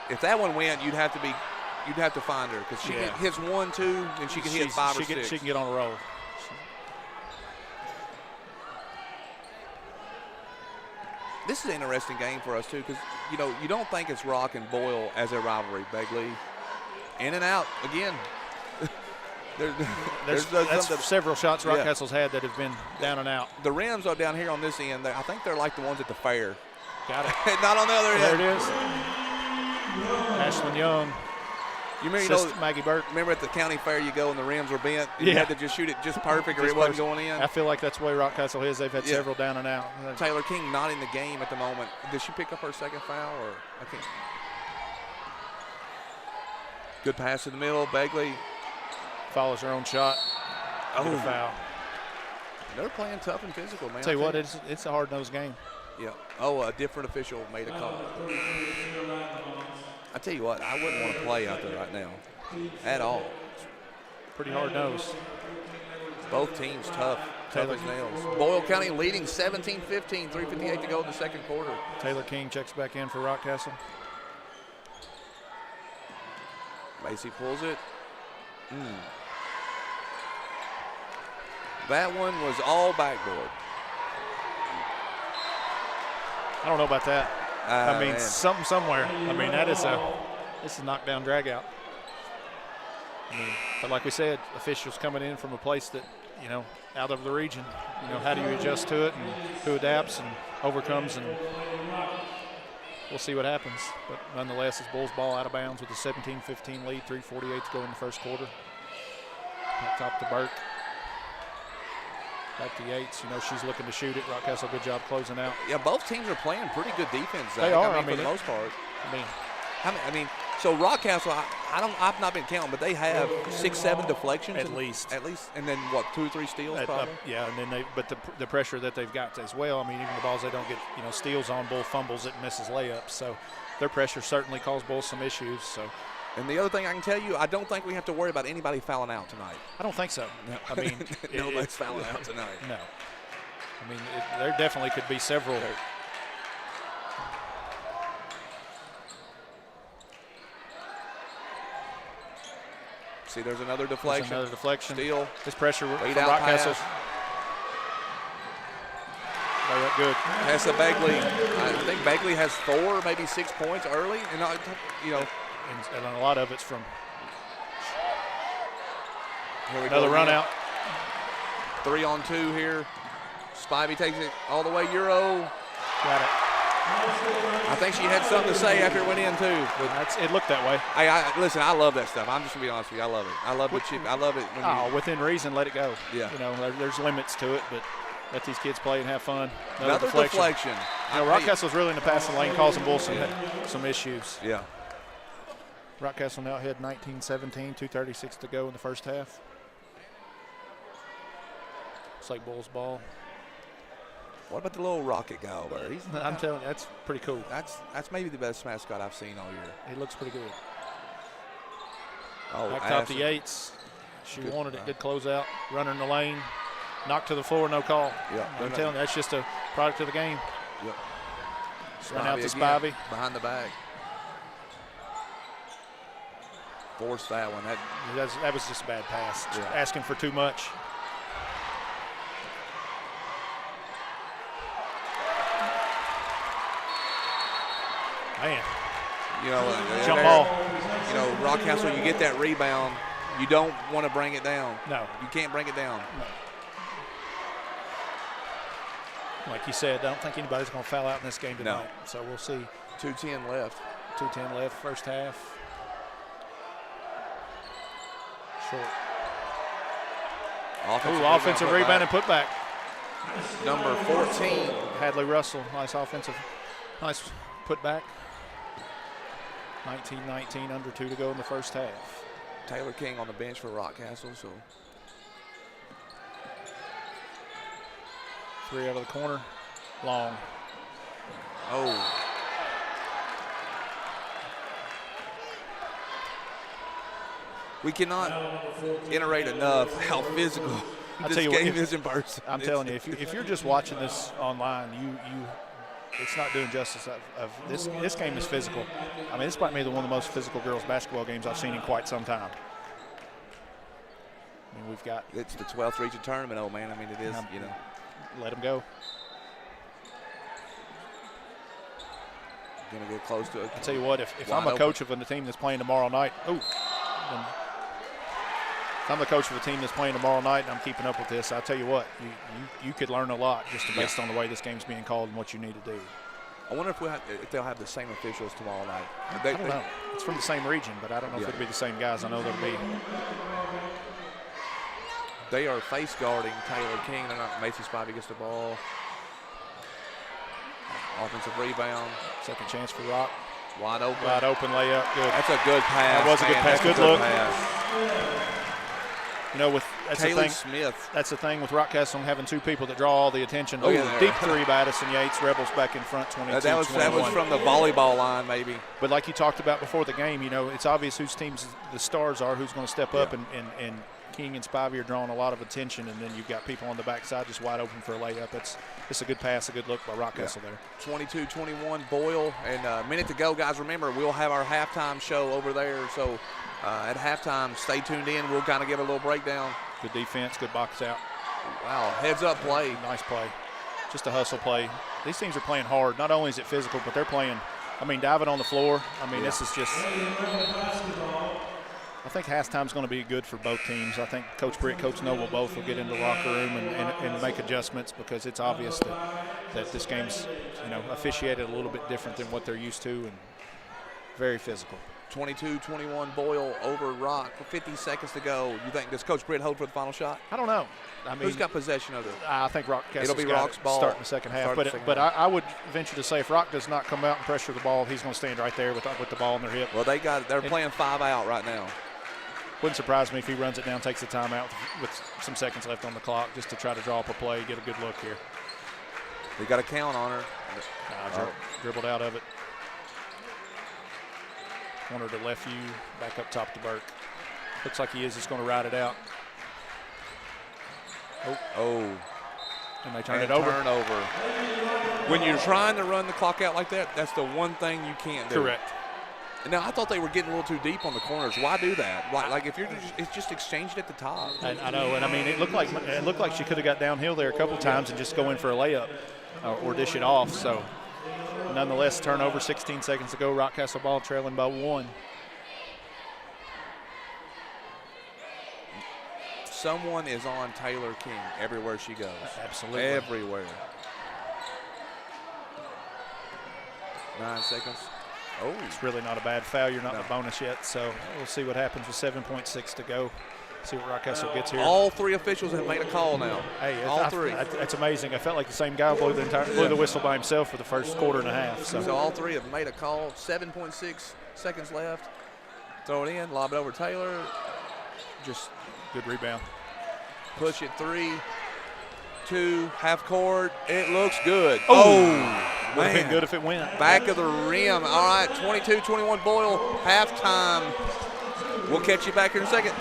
If that one went, you'd have to find her because she hits 1, 2, and she can hit 5 or 6. She can get on a roll. This is an interesting game for us too because you don't think it's Rock and Boyle as a rivalry. Begley, in and out again. There's several shots Rockcastle's had that have been down and out. The rims are down here on this end. I think they're like the ones at the fair. Got it. Not on the other end. There it is. Ashlyn Young. You remember, Maggie Burke. Remember at the county fair you go and the rims were bent? You had to just shoot it just perfect or it wasn't going in? I feel like that's the way Rockcastle is. They've had several down and out. Taylor King not in the game at the moment. Did she pick up her second foul? Or I can't. Good pass in the middle. Begley follows her own shot. Get a foul. They're playing tough and physical, man. Tell you what, it's a hard-nosed game. Yeah. Oh, a different official made a call. I tell you what, I wouldn't want to play out there right now at all. Pretty hard-nosed. Both teams tough as nails. Boyle County leading 17-15, 3:58 to go in the second quarter. Taylor King checks back in for Rockcastle. Macy pulls it. That one was all backboard. I don't know about that. I mean, man. something somewhere. I mean, this is knockdown drag out. I mean, but like we said, officials coming in from a place that, out of the region. How do you adjust to it and who adapts and overcomes, and we'll see what happens. But nonetheless, it's Bulls ball out of bounds with a 17-15 lead, 3:48 to go in the first quarter. Back top to Burke. Back to Yates. She's looking to shoot it. Rockcastle, good job closing out. Yeah, both teams are playing pretty good defense. Zach. They are. For the most part. So Rockcastle, I've not been counting, but they have 6-7 deflections at least, and then what, 2 or 3 steals probably. Yeah, and then but the pressure that they've got as well. I mean, even the balls they don't get, steals on, Bull fumbles it, and misses layups. So their pressure certainly caused Bull some issues. So. And the other thing I can tell you, I don't think we have to worry about anybody fouling out tonight. I don't think so. No. I mean, nobody's fouling out tonight. No. I mean, there definitely could be several. See, there's another deflection. There's another deflection. Steal. This pressure from Lead out Rockcastle. pass. Layup good. Tessa Begley. I think Begley has 4, maybe 6 points early. And, you know. And a lot of it's from Another run out. 3-on-2 here. Spivey takes it all the way. Euro. Got it. I think she had something to say after it went in too. But it looked that way. Listen, I love that stuff. I'm just gonna be honest with you. I love it. I love it. When within reason, let it go. Yeah. You know, there's limits to it, but let these kids play and have fun. Another deflection. You know, Rockcastle's really in the passing lane, causing Bulls some issues. Yeah. Rockcastle now ahead 19-17, 2:36 to go in the first half. It's like Bulls ball. What about the little rocket guy over there? I'm telling you, that's pretty cool. That's maybe the best mascot I've seen all year. He looks pretty good. Oh, back top to Yates. She wanted it. Good closeout. Runner in the lane. Knocked to the floor, no call. Yeah. I'm telling you, that's just a product of the game. Yep. Run out to Spivey. Behind the back. Forced that one. That was just a bad pass. Yeah. Asking for too much. Man. You know, jump ball. You know, Rockcastle, you get that rebound. You don't want to bring it down. No. You can't bring it down. No. Like you said, I don't think anybody's going to foul out in this game tonight. No. So we'll see. 2:10 left. 2:10 left, first half. Short. Offensive rebound and putback. Number 14. Hadley Russell, nice putback. 19-19, under 2 to go in the first half. Taylor King on the bench for Rockcastle. So 3 out of the corner, long. Oh. We cannot iterate enough how physical this game is in person. I'm telling you, if you're just watching this online, it's not doing justice of this. This game is physical. I mean, this might be one of the most physical girls basketball games I've seen in quite some time. I mean, it's the 12th region tournament, old man. I mean, it is, you know. Let them go. Going to get close to it. I tell you what, if I'm a coach of a team that's playing tomorrow night, if I'm the coach of a team that's playing tomorrow night and I'm keeping up with this, I'll tell you what, you could learn a lot just based on the way this game's being called and what you need to do. I wonder if they'll have the same officials tomorrow night. I don't know. It's from the same region, but I don't know if it'll be the same guys. I know they'll be. They are face guarding Taylor King. They're not. Macy Spivey gets the ball. Offensive rebound. Second chance for Rock. Wide open. Wide open layup. Good. That's a good pass. That was a good pass. Good look. Pass. You know, that's Kaylee the thing. Smith. That's the thing with Rockcastle having 2 people that draw all the attention. Deep 3 by Addison Yates. Rebels back in front, 22-21. That was from the volleyball line, maybe. But like you talked about before the game, you know, it's obvious whose teams the stars are, who's going to step up, and King and Spivey are drawing a lot of attention, and then you've got people on the backside just wide open for a layup. It's a good pass, a good look by Rockcastle there. 22-21 Boyle, and a minute to go, guys. Remember, we'll have our halftime show over there, so at halftime, stay tuned in. We'll kind of give a little breakdown. Good defense, good box out. Wow, heads-up play. Nice play. Just a hustle play. These teams are playing hard. Not only is it physical, but they're playing, diving on the floor. This is just – I think halftime's going to be good for both teams. I think Coach Britt, Coach Noble both will get in the locker room and make adjustments, because it's obvious that this game's, officiated a little bit different than what they're used to, and very physical. 22-21 Boyle over Rock with 50 seconds to go. You think, does Coach Britt hold for the final shot? I don't know. Who's got possession of it? I think Rockcastle's It'll be Rock's ball. Start in the second half. But I would venture to say if Rock does not come out and pressure the ball, he's going to stand right there with the ball in their hip. Well, they're playing 5 out right now. Wouldn't surprise me if he runs it down, takes the timeout with some seconds left on the clock, just to try to draw up a play, get a good look here. They got a count on her. Dribbled out of it. Corner to left you, back up top to Burke. Looks like he is just going to ride it out. Oh. And they turn it over. Turnover. When you're trying to run the clock out like that, that's the one thing you can't do. Correct. Now, I thought they were getting a little too deep on the corners. Why do that? Why, like if you're it's just exchanged at the top. I know, and I mean, it looked like she could have got downhill there a couple times and just go in for a layup or dish it off. So, nonetheless, turnover. 16 seconds to go. Rockcastle ball trailing by 1. Someone is on Taylor King everywhere she goes. Absolutely. Everywhere. 9 seconds. Oh, it's really not a bad foul. You're not in the bonus yet, so we'll see what happens with 7.6 to go. See what Rockcastle gets here. All 3 officials have made a call now. Hey, all 3. That's amazing. I felt like the same guy blew the whistle by himself for the first quarter and a half. So all 3 have made a call. 7.6 seconds left. Throw it in, lob it over Taylor. Just good rebound. Push it 3, 2, half court. It looks good. Would have been good if it went. Back of the rim. All right, 22-21 Boyle, halftime. We'll catch you back here in a second.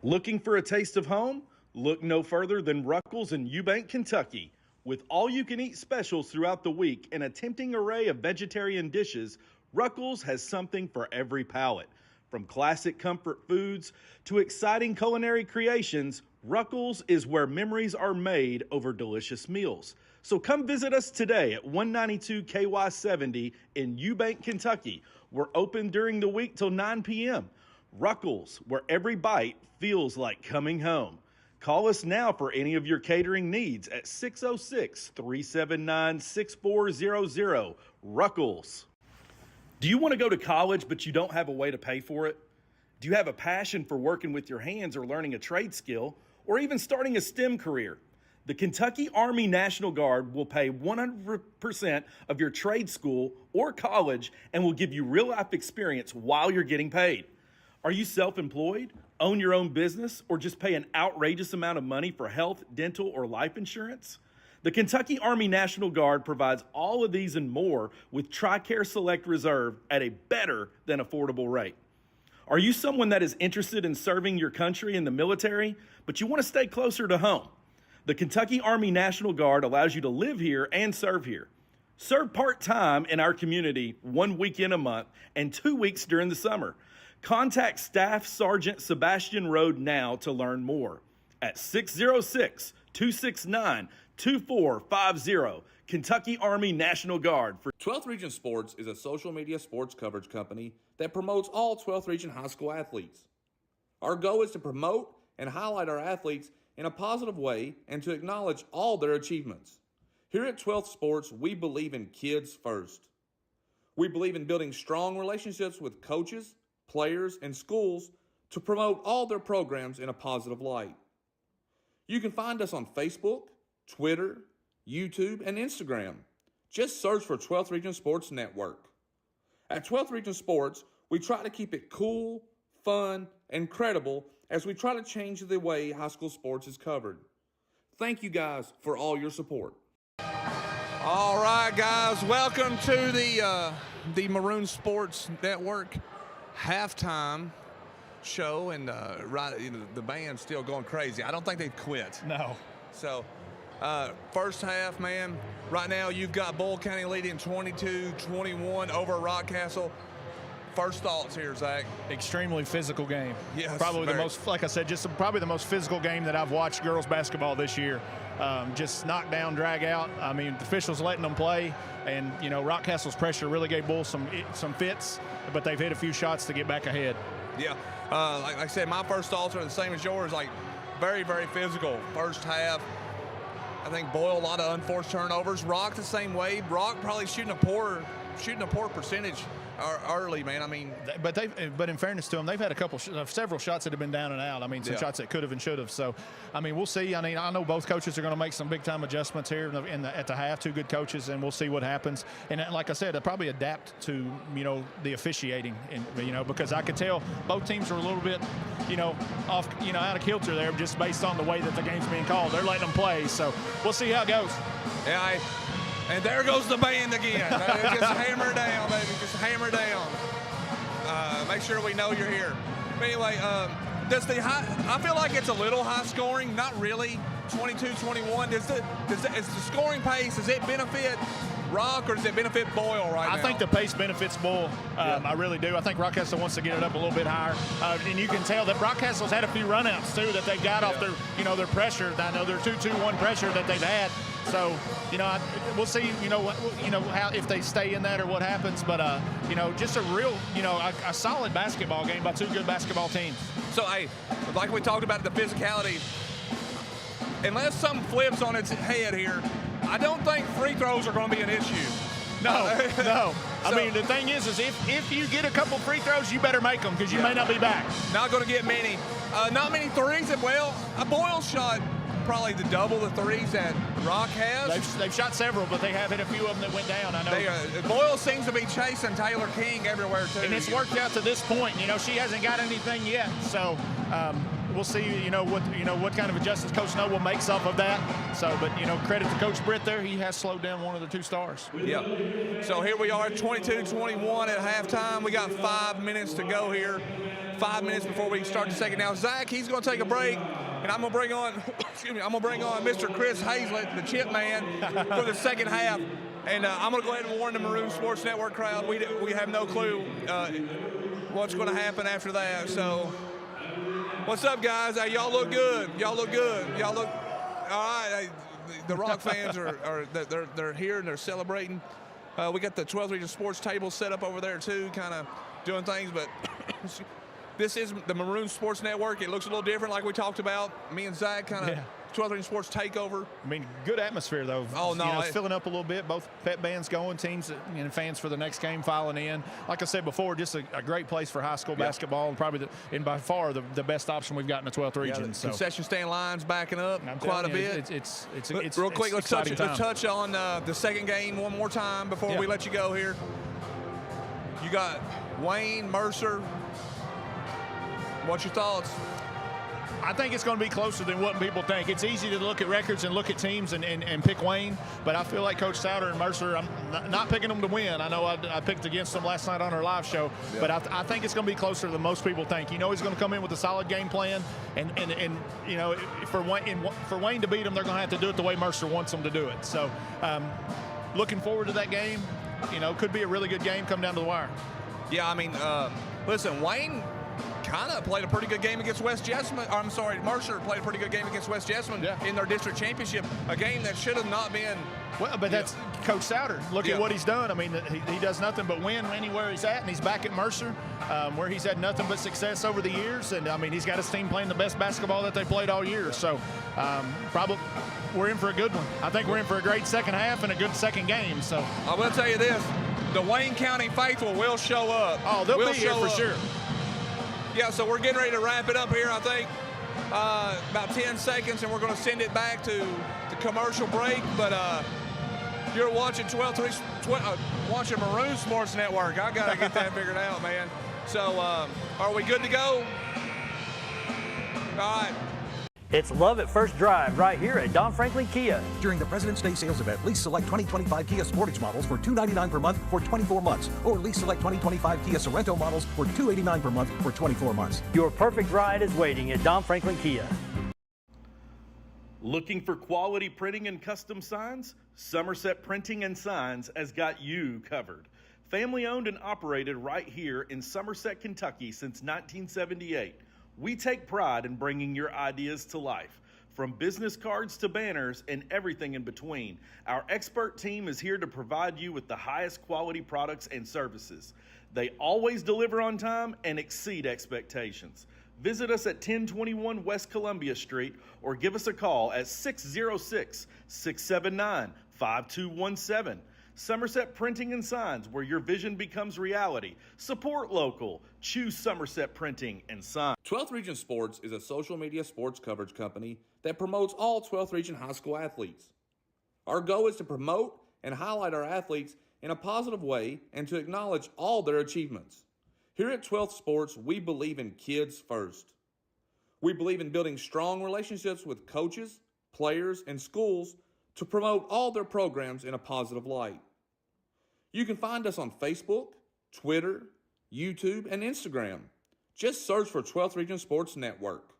Looking for a taste of home? Look no further than Ruckles in Eubank, Kentucky. With all-you-can-eat specials throughout the week and a tempting array of vegetarian dishes, Ruckles has something for every palate. From classic comfort foods to exciting culinary creations, Ruckles is where memories are made over delicious meals. So come visit us today at 192 KY 70 in Eubank, Kentucky. We're open during the week till 9 p.m. Ruckles, where every bite feels like coming home. Call us now for any of your catering needs at 606-379-6400. Ruckles. Do you want to go to college but you don't have a way to pay for it? Do you have a passion for working with your hands or learning a trade skill or even starting a STEM career? The Kentucky Army National Guard will pay 100% of your trade school or college and will give you real-life experience while you're getting paid. Are you self-employed, own your own business, or just pay an outrageous amount of money for health, dental, or life insurance? The Kentucky Army National Guard provides all of these and more with TRICARE Select Reserve at a better than affordable rate. Are you someone that is interested in serving your country in the military, but you want to stay closer to home? The Kentucky Army National Guard allows you to live here and serve here. Serve part-time in our community 1 weekend a month and 2 weeks during the summer. Contact Staff Sergeant Sebastian Rode now to learn more at 606-269-2450. Kentucky Army National Guard. 12th Region Sports is a social media sports coverage company that promotes all 12th Region high school athletes. Our goal is to promote and highlight our athletes in a positive way and to acknowledge all their achievements. Here at 12th Sports, we believe in kids first. We believe in building strong relationships with coaches, players, and schools to promote all their programs in a positive light. You can find us on Facebook, Twitter, YouTube, and Instagram. Just search for 12th Region Sports Network. At 12th Region Sports, we try to keep it cool, fun, and credible as we try to change the way high school sports is covered. Thank you guys for all your support. All right, guys, welcome to the Maroon Sports Network halftime show, and the band's still going crazy. I don't think they've quit. No. So, first half, man, right now you've got Boyle County leading 22-21 over Rockcastle. First thoughts here, Zach? Extremely physical game. Yes, probably the most, like I said, probably the most physical game that I've watched girls basketball this year. Just knock down, drag out. I mean, the officials letting them play, and Rockcastle's pressure really gave Boyle some fits, but they've hit a few shots to get back ahead. Yeah, like I said, my first thoughts are the same as yours. Like very, very physical. First half, I think Boyle a lot of unforced turnovers. Rock the same way. Rock probably shooting a poor percentage early, man. I mean, but in fairness to them, they've had several shots that have been down and out. I mean, some shots that could have and should have. So, I mean, we'll see. I mean, I know both coaches are going to make some big time adjustments here at the half. Two good coaches, and we'll see what happens. And like I said, they'll probably adapt to the officiating, and because I could tell both teams are a little bit off, out of kilter there, just based on the way that the game's being called. They're letting them play, so we'll see how it goes. Yeah. And there goes the band again. Just hammer down, baby. Just hammer down. Make sure we know you're here. But anyway, I feel like it's a little high scoring. Not really. 22-21. Is the scoring pace, does it benefit Rock, or does it benefit Boyle right now? I think the pace benefits Boyle. I really do. I think Rockcastle wants to get it up a little bit higher, and you can tell that Rockcastle's had a few runouts too that they've got off their, their pressure. I know their 2-2-1 pressure that they've had. So, we'll see, how if they stay in that or what happens. But, just a real, a solid basketball game by two good basketball teams. So, hey, like we talked about the physicality, unless something flips on its head here, I don't think free throws are going to be an issue. No. I mean, the thing is if you get a couple free throws, you better make them because you may not be back. Not going to get many. Not many threes. Well, Boyle shot probably the double the threes that Rock has. They've shot several, but they have hit a few of them that went down. I know. Boyle seems to be chasing Taylor King everywhere too. And it's worked out to this point. She hasn't got anything yet. So we'll see. What kind of adjustments Coach Noble makes off of that. So, but credit to Coach Britt there. He has slowed down one of the two stars. Yeah. So here we are, 22-21 at halftime. We got 5 minutes to go here. 5 minutes before we start the second. Now Zach, he's going to take a break. And I'm gonna bring on, Mr. Chris Hazlett, the chip man, for the second half. And I'm gonna go ahead and warn the Maroon Sports Network crowd. We have no clue what's gonna happen after that. So, what's up, guys? Hey, y'all look good. Y'all look good. Y'all look all right. Hey, the Rock fans they're here and they're celebrating. We got the 12th Region Sports table set up over there too, kind of doing things, but. This is the Maroon Sports Network. It looks a little different, like we talked about. Me and Zach kind of 12th Region Sports takeover. I mean, good atmosphere though. Oh no, it's filling up a little bit. Both pep bands going, teams and fans for the next game filing in. Like I said before, just a great place for high school basketball, and probably and by far the best option we've got in the 12th region. So concession stand lines backing up quite a bit. It's real quick. Let's touch on the second game one more time before we let you go here. You got Wayne, Mercer. What's your thoughts? I think it's going to be closer than what people think. It's easy to look at records and look at teams and pick Wayne, but I feel like Coach Souter and Mercer, I'm not picking them to win. I know I picked against them last night on our live show, but I think it's going to be closer than most people think. He's going to come in with a solid game plan, and for Wayne to beat them, they're going to have to do it the way Mercer wants them to do it. So looking forward to that game. Could be a really good game come down to the wire. Yeah, I mean, listen, Wayne kind of played a pretty good game against West Jessamine. Mercer played a pretty good game against West Jessamine in their district championship, a game that should have not been. Well, but that's Coach Souter. Look at what he's done. I mean, he does nothing but win anywhere he's at, and he's back at Mercer, where he's had nothing but success over the years. And, I mean, he's got his team playing the best basketball that they played all year. So, probably we're in for a good one. I think we're in for a great second half and a good second game. So I will tell you this, the Wayne County faithful will show up. Oh, they'll be here for sure. Yeah, so we're getting ready to wrap it up here, I think. About 10 seconds, and we're going to send it back to the commercial break. But you're watching watching Maroon Sports Network. I got to get that figured out, man. So are we good to go? All right. It's love at first drive right here at Don Franklin Kia. During the President's Day sales event, lease select 2025 Kia Sportage models for $299 per month for 24 months. Or lease select 2025 Kia Sorento models for $289 per month for 24 months. Your perfect ride is waiting at Don Franklin Kia. Looking for quality printing and custom signs? Somerset Printing and Signs has got you covered. Family owned and operated right here in Somerset, Kentucky since 1978. We take pride in bringing your ideas to life. From business cards to banners and everything in between, our expert team is here to provide you with the highest quality products and services. They always deliver on time and exceed expectations. Visit us at 1021 West Columbia Street or give us a call at 606-679-5217. Somerset Printing and Signs, where your vision becomes reality. Support local. Choose Somerset Printing and Signs. 12th Region Sports is a social media sports coverage company that promotes all 12th Region high school athletes. Our goal is to promote and highlight our athletes in a positive way and to acknowledge all their achievements. Here at 12th Sports, we believe in kids first. We believe in building strong relationships with coaches, players, and schools to promote all their programs in a positive light. You can find us on Facebook, Twitter, YouTube, and Instagram. Just search for 12th Region Sports Network.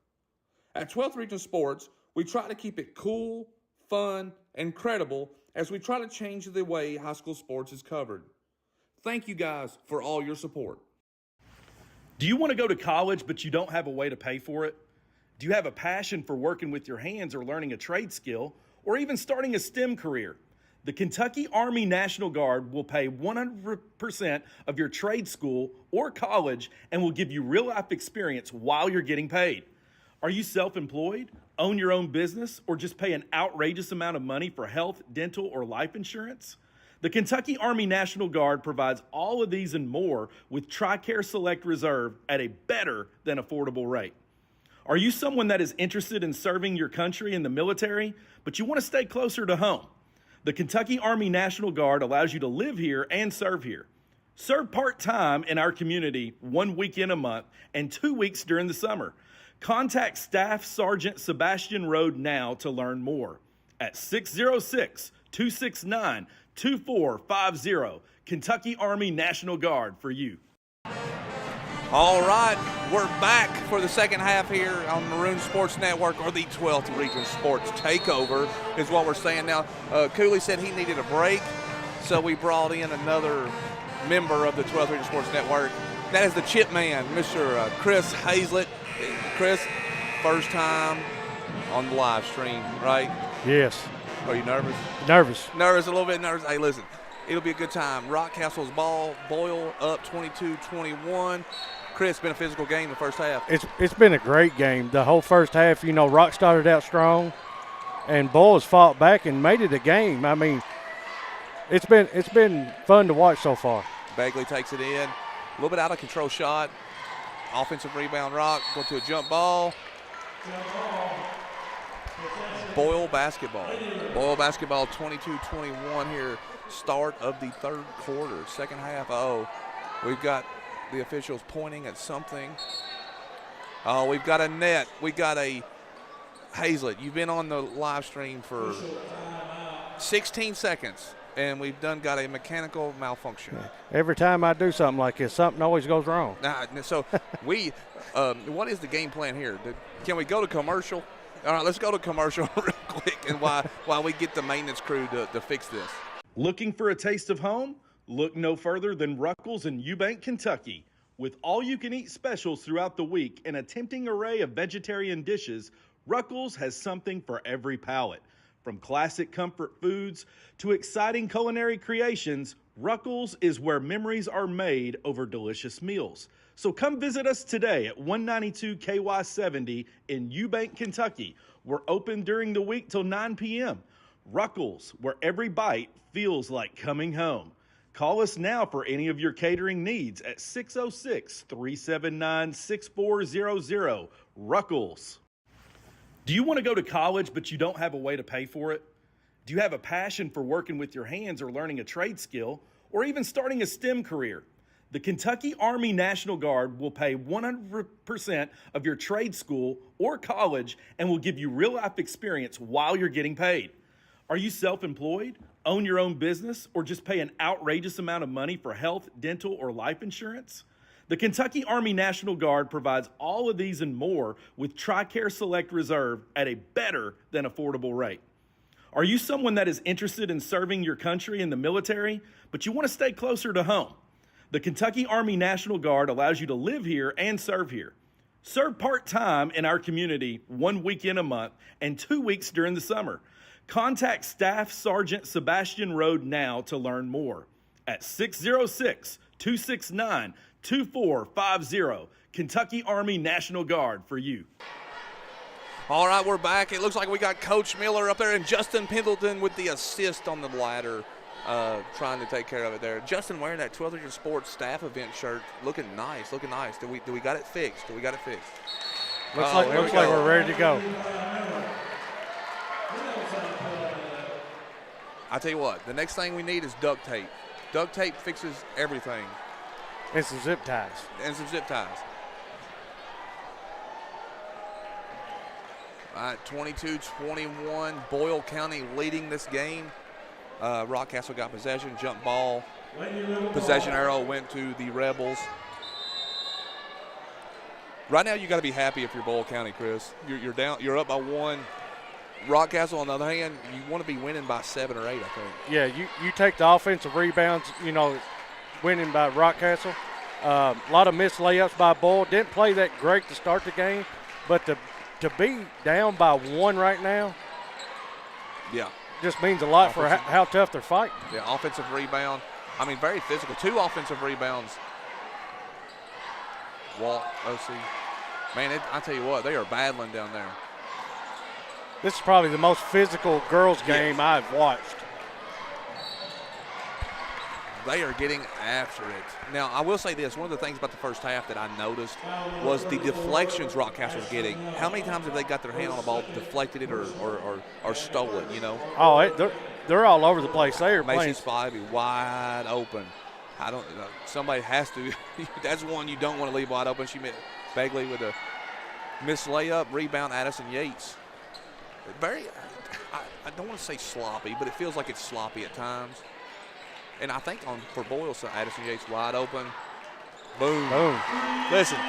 At 12th Region Sports, we try to keep it cool, fun, and credible as we try to change the way high school sports is covered. Thank you guys for all your support. Do you want to go to college but you don't have a way to pay for it? Do you have a passion for working with your hands or learning a trade skill or even starting a STEM career? The Kentucky Army National Guard will pay 100% of your trade school or college and will give you real-life experience while you're getting paid. Are you self-employed, own your own business, or just pay an outrageous amount of money for health, dental, or life insurance? The Kentucky Army National Guard provides all of these and more with TRICARE Select Reserve at a better than affordable rate. Are you someone that is interested in serving your country in the military, but you want to stay closer to home? The Kentucky Army National Guard allows you to live here and serve here. Serve part-time in our community 1 weekend a month and 2 weeks during the summer. Contact Staff Sergeant Sebastian Rode now to learn more at 606-269-2450. Kentucky Army National Guard for you. All right, we're back for the second half here on Maroon Sports Network, or the 12th Region Sports Takeover is what we're saying now. Cooley said he needed a break, so we brought in another member of the 12th Region Sports Network. That is the Chip Man, Mr. Chris Hazlett. Chris, first time on the live stream, right? Yes. Are you nervous? Nervous. Nervous, a little bit nervous. Hey, listen, it'll be a good time. Rockcastle's ball, Boyle up 22-21. Chris, been a physical game the first half. It's been a great game. The whole first half, you know, Rock started out strong, and Boyle's fought back and made it a game. I mean, it's been fun to watch so far. Bagley takes it in. A little bit out of control shot. Offensive rebound, Rock. Go to a jump ball. Boyle basketball. Boyle basketball 22-21 here. Start of the third quarter. Second half. We've got the officials pointing at something. Oh, we've got a net. We got a Hazlett. You've been on the live stream for 16 seconds, and we've got a mechanical malfunction. Every time I do something like this, something always goes wrong. So what is the game plan here? Can we go to commercial? All right, let's go to commercial real quick, and while we get the maintenance crew to fix this. Looking for a taste of home? Look no further than Ruckles in Eubank, Kentucky. With all-you-can-eat specials throughout the week and a tempting array of vegetarian dishes, Ruckles has something for every palate. From classic comfort foods to exciting culinary creations, Ruckles is where memories are made over delicious meals. So come visit us today at 192 KY 70 in Eubank, Kentucky. We're open during the week till 9 p.m. Ruckles, where every bite feels like coming home. Call us now for any of your catering needs at 606-379-6400. Ruckles. Do you want to go to college but you don't have a way to pay for it? Do you have a passion for working with your hands or learning a trade skill or even starting a STEM career? The Kentucky Army National Guard will pay 100% of your trade school or college and will give you real-life experience while you're getting paid. Are you self-employed, own your own business, or just pay an outrageous amount of money for health, dental, or life insurance? The Kentucky Army National Guard provides all of these and more with TRICARE Select Reserve at a better than affordable rate. Are you someone that is interested in serving your country in the military, but you want to stay closer to home? The Kentucky Army National Guard allows you to live here and serve here. Serve part-time in our community 1 weekend a month and 2 weeks during the summer. Contact Staff Sergeant Sebastian Rode now to learn more at 606-269-2450. Kentucky Army National Guard for you. All right, we're back. It looks like we got Coach Miller up there and Justin Pendleton with the assist on the ladder, trying to take care of it there. Justin wearing that 12th Region Sports staff event shirt, looking nice. Do we got it fixed? Looks like we're ready to go. I tell you what, the next thing we need is duct tape. Duct tape fixes everything. And some zip ties. All right, 22-21, Boyle County leading this game. Rockcastle got possession, jump ball. Possession arrow went to the Rebels. Right now, you got to be happy if you're Boyle County, Chris. You're down. You're up by one. Rockcastle, on the other hand, you want to be winning by 7 or 8, I think. Yeah, you take the offensive rebounds, winning by Rockcastle. A lot of missed layups by Boyle. Didn't play that great to start the game, but to be down by 1 right now, yeah, just means a lot for how tough they're fighting. Yeah, offensive rebound. I mean, very physical. 2 offensive rebounds. Walt, OC. Man, I tell you what, they are battling down there. This is probably the most physical girls game I've watched. They are getting after it. Now, I will say this. One of the things about the first half that I noticed was the deflections Rockcastle was getting. How many times have they got their hand on the ball, deflected it, or stole it, Oh, they're all over the place. They are playing. Macy Spivey wide open. Somebody has to. That's one you don't want to leave wide open. She met Begley with a missed layup, rebound, Addison Yates. I don't want to say sloppy, but it feels like it's sloppy at times. And I think for Boyle, Addison Yates wide open. Boom. Listen,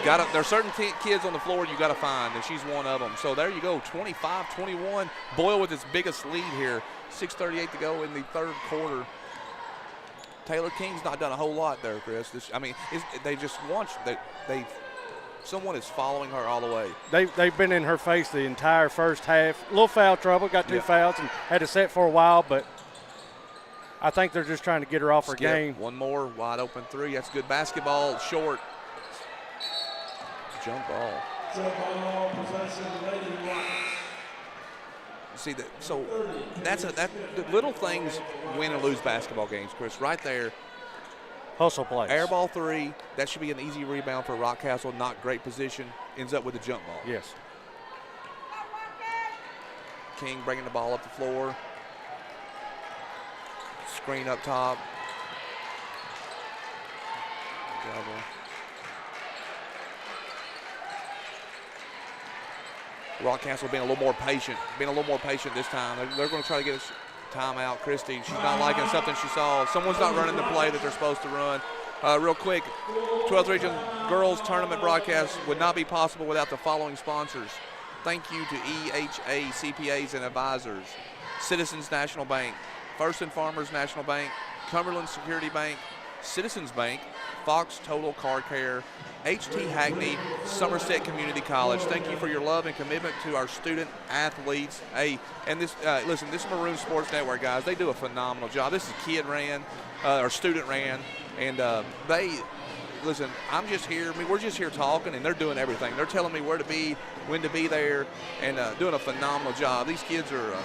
there's certain kids on the floor you got to find, and she's one of them. So there you go, 25-21. Boyle with his biggest lead here. 6:38 to go in the third quarter. Taylor King's not done a whole lot there, Chris. They just want someone is following her all the way. They've been in her face the entire first half. A little foul trouble, got 2 fouls, and had to set for a while, but I think they're just trying to get her off her game. One more wide open 3. That's good basketball. Short. Jump ball. See that? So the little things win and lose basketball games, Chris. Right there. Hustle plays. Air ball 3. That should be an easy rebound for Rockcastle. Not great position. Ends up with a jump ball. Yes. King bringing the ball up the floor. Screen up top. Rockcastle being a little more patient. This time. They're going to try to get a timeout. Christie, she's not liking something she saw. Someone's not running the play that they're supposed to run. Real quick, 12th Region Girls Tournament broadcast would not be possible without the following sponsors. Thank you to EHA CPAs and Advisors, Citizens National Bank, First and Farmers National Bank, Cumberland Security Bank, Citizens Bank, Fox Total Car Care, H.T. Hackney, Somerset Community College. Thank you for your love and commitment to our student athletes. Hey, and this Maroon Sports Network, guys, they do a phenomenal job. This is student ran, and listen, I'm just here. We're just here talking, and they're doing everything. They're telling me where to be, when to be there, and doing a phenomenal job. These kids are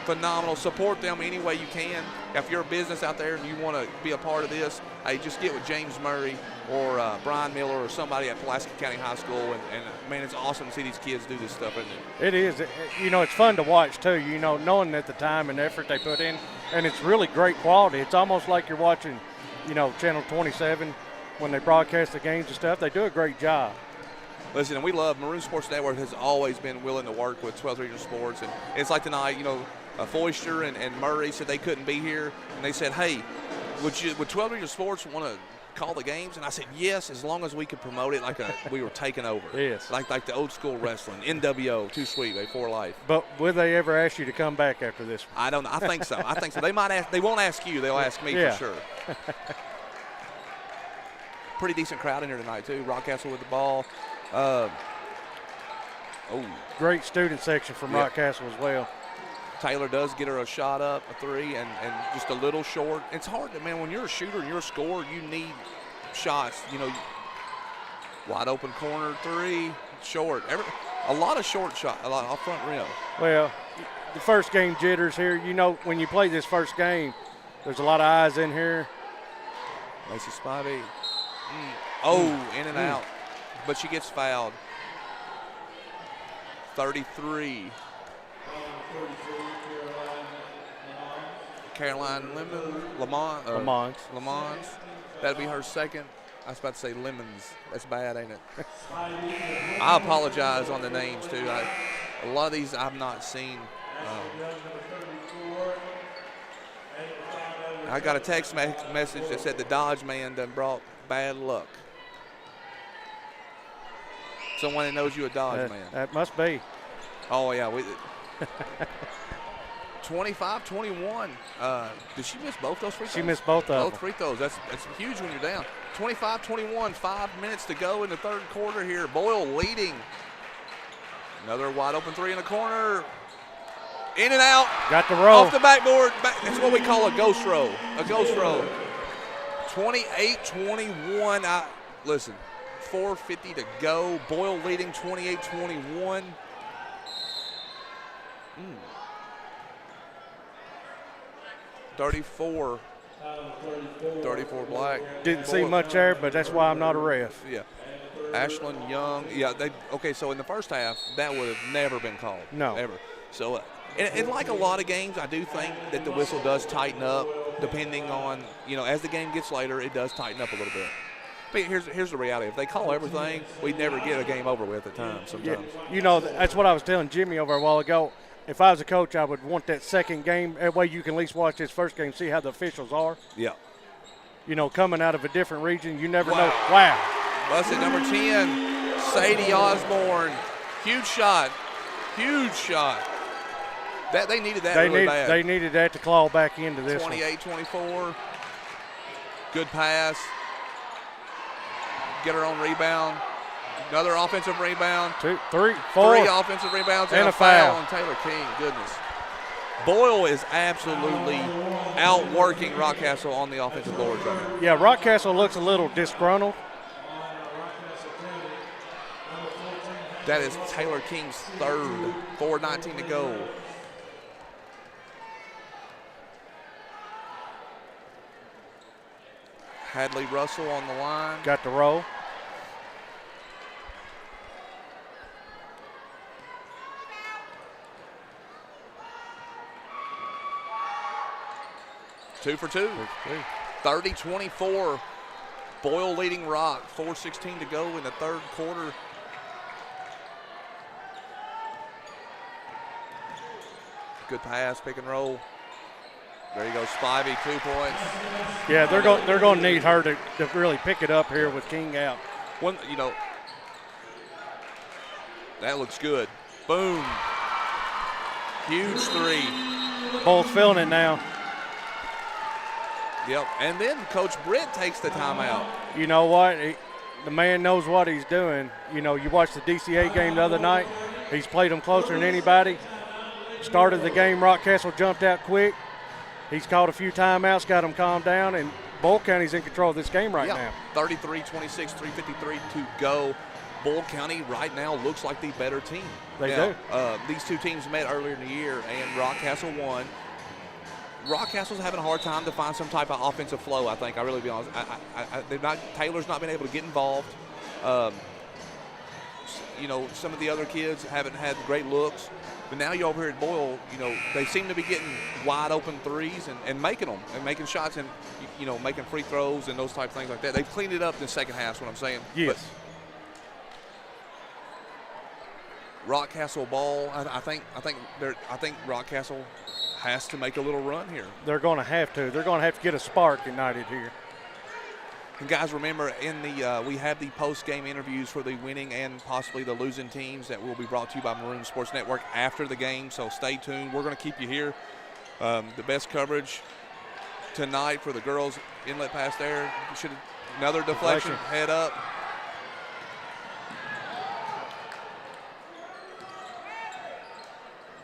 phenomenal. Support them any way you can. If you're a business out there and you want to be a part of this, hey, just get with James Murray or Brian Miller or somebody at Pulaski County High School. And man, it's awesome to see these kids do this stuff, isn't it? It is. It's fun to watch too. Knowing that the time and effort they put in, and it's really great quality. It's almost like you're watching, Channel 27 when they broadcast the games and stuff. They do a great job. Listen, and we love Maroon Sports Network has always been willing to work with 12th Regional Sports, and it's like tonight, Foister and Murray said they couldn't be here, and they said, hey, would 12th Regional Sports want to call the games? And I said, yes, as long as we could promote it like we were taking over. Yes. Like the old school wrestling, NWO, Too Sweet, for life. But will they ever ask you to come back after this one? I don't know. I think so. They might ask. They won't ask you. They'll ask me for sure. Pretty decent crowd in here tonight, too. Rockcastle with the ball. Great student section from Rockcastle as well. Taylor does get her a shot up, a 3, and just a little short. It's hard, man, when you're a shooter and you're a scorer, you need shots. Wide open corner 3, short. A lot of short shots, a lot off front rim. Well, the first game jitters here. When you play this first game, there's a lot of eyes in here. Macy Spivey. In and out. But she gets fouled. 33. Caroline Lamont. That'd be her second. I was about to say Lemons. That's bad, ain't it? I apologize on the names, too. A lot of these I've not seen. I got a text message that said the Dodge man done brought bad luck. Someone that knows you a Dodge man. That must be. Oh, yeah. 25-21. Did she miss both those free throws? She missed both of them. Both free throws. That's huge when you're down. 25-21, 5 minutes to go in the third quarter here. Boyle leading. Another wide open three in the corner. In and out. Got the roll. Off the backboard. That's what we call a ghost roll. A ghost roll. 28-21. Listen, 4:50 to go. Boyle leading 28-21. 34 Black. Didn't see much there, but that's why I'm not a ref. Yeah. Ashland Young. Yeah, okay, so in the first half, that would have never been called. No. Ever. So, and like a lot of games, I do think that the whistle does tighten up depending on, as the game gets later, it does tighten up a little bit. But here's the reality. If they call everything, we'd never get a game over with at times sometimes. Yeah, that's what I was telling Jimmy over a while ago. If I was a coach, I would want that second game. That way you can at least watch this first game, see how the officials are. Yeah. Coming out of a different region, you never know. Wow. Busted number 10, Sadie Osborne. Huge shot. Huge shot. They needed that really bad. They needed that to claw back into this 28-24. Good pass. Get her own rebound. Another offensive rebound. 2, 3, 4. 3 offensive rebounds and a foul on Taylor King. Goodness. Boyle is absolutely outworking Rockcastle on the offensive boards right now. Yeah, Rockcastle looks a little disgruntled. That is Taylor King's third. 4:19 to go. Hadley Russell on the line. Got the roll. Two for two. 30-24. Boyle leading Rock. 4:16 to go in the third quarter. Good pass, pick and roll. There you go, Spivey, 2 points. Yeah, they're going to need her to really pick it up here with King out. That looks good. Boom. Huge three. Both feeling it now. Yep, and then Coach Britt takes the timeout. You know what? The man knows what he's doing. You watched the DCA game the other night. He's played them closer than anybody. Started the game, Rockcastle jumped out quick. He's called a few timeouts, got them calmed down, and Boyle County's in control of this game right now. 33-26, 3:53 to go. Boyle County right now looks like the better team. They do. These two teams met earlier in the year, and Rockcastle won. Rockcastle's having a hard time to find some type of offensive flow, I think. I really be honest. Taylor's not been able to get involved. Some of the other kids haven't had great looks. But now you're over here at Boyle, they seem to be getting wide open threes and making them and making shots and, making free throws and those type of things like that. They've cleaned it up in the second half, is what I'm saying. Yes. But Rockcastle ball, I think Rockcastle has to make a little run here. They're going to have to. They're going to have to get a spark ignited here. And guys, remember, we have the post-game interviews for the winning and possibly the losing teams that will be brought to you by Maroon Sports Network after the game, so stay tuned. We're going to keep you here. The best coverage tonight for the girls. Inlet pass there. Another deflection. Head up.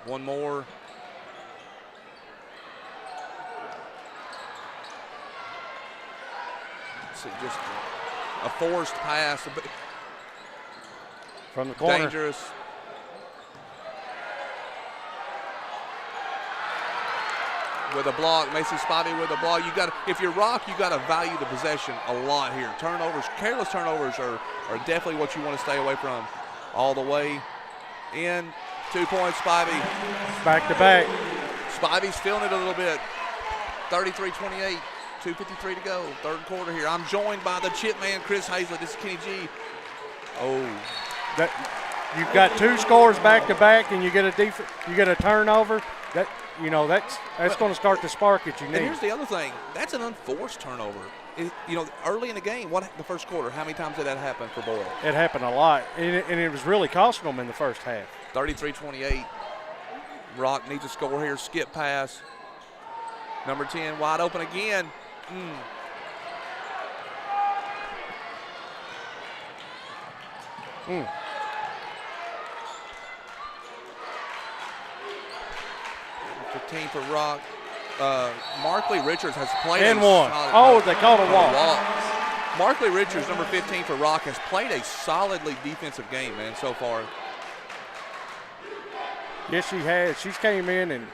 One more. Just a forced pass. From the corner. Dangerous. With a block, Macy Spivey with a block. If you're Rock, you got to value the possession a lot here. Turnovers, careless turnovers are definitely what you want to stay away from. All the way in. 2 points, Spivey. Back to back. Spivey's feeling it a little bit. 33-28. 2:53 to go, third quarter here. I'm joined by the chip man, Chris Hazlett. This is Kenny G. You've got 2 scores back to back, and you get a turnover. That's going to start the spark that you need. And here's the other thing: that's an unforced turnover. Early in the game, the first quarter? How many times did that happen for Boyle? It happened a lot, and it was really costing them in the first half. 33-28. Rock needs to score here. Skip pass. Number 10 wide open again. Mm. 15 for Rock. Markley Richards has played And one. Oh, they called a walk. Markley Richards, number 15 for Rock, has played a solidly defensive game, man, so far. Yes, she has. She's came in and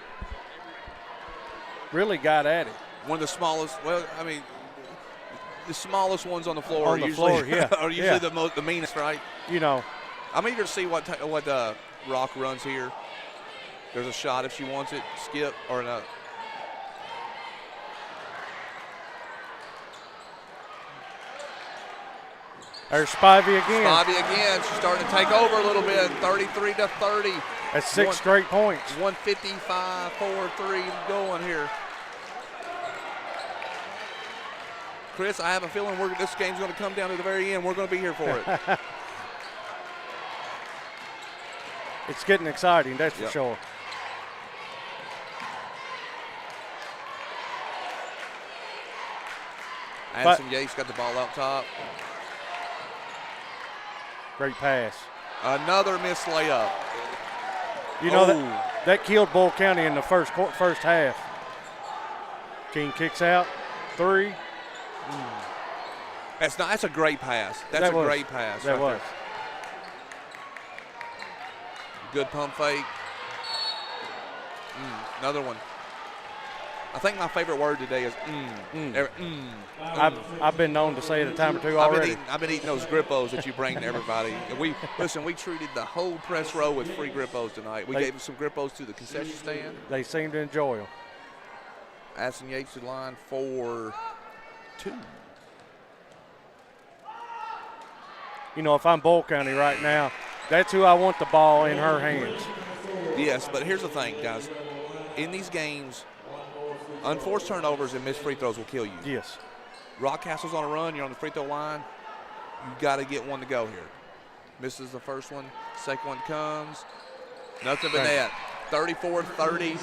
really got at it. One of the smallest, well, I mean, the smallest ones on the floor On the floor, yeah. are usually the meanest, right? You know. I'm eager to see what Rock runs here. There's a shot if she wants it, skip or no. There's Spivey again. Spivey again. She's starting to take over a little bit. 33-30. That's 6 straight points. 155, 4-3 going here. Chris, I have a feeling this game's going to come down to the very end. We're going to be here for it. It's getting exciting, that's for sure. Addison Yates got the ball out top. Great pass. Another missed layup. You know, that killed Boyle County in the first half. King kicks out. 3. That's a great pass. That's a great pass. That was. Good pump fake. Another one. I think my favorite word today is I've been known to say it a time or two already. I've been eating those Grippos that you bring to everybody. We treated the whole press row with free Grippos tonight. We gave them some Grippos to the concession stand. They seem to enjoy them. Addison Yates to line for 2. You know, if I'm Boyle County right now, that's who I want the ball in her hands. Yes, but here's the thing, guys. In these games, unforced turnovers and missed free throws will kill you. Yes. Rockcastle's on a run. You're on the free throw line. You got to get one to go here. Misses the first one. Second one comes. Nothing but that. 34-30.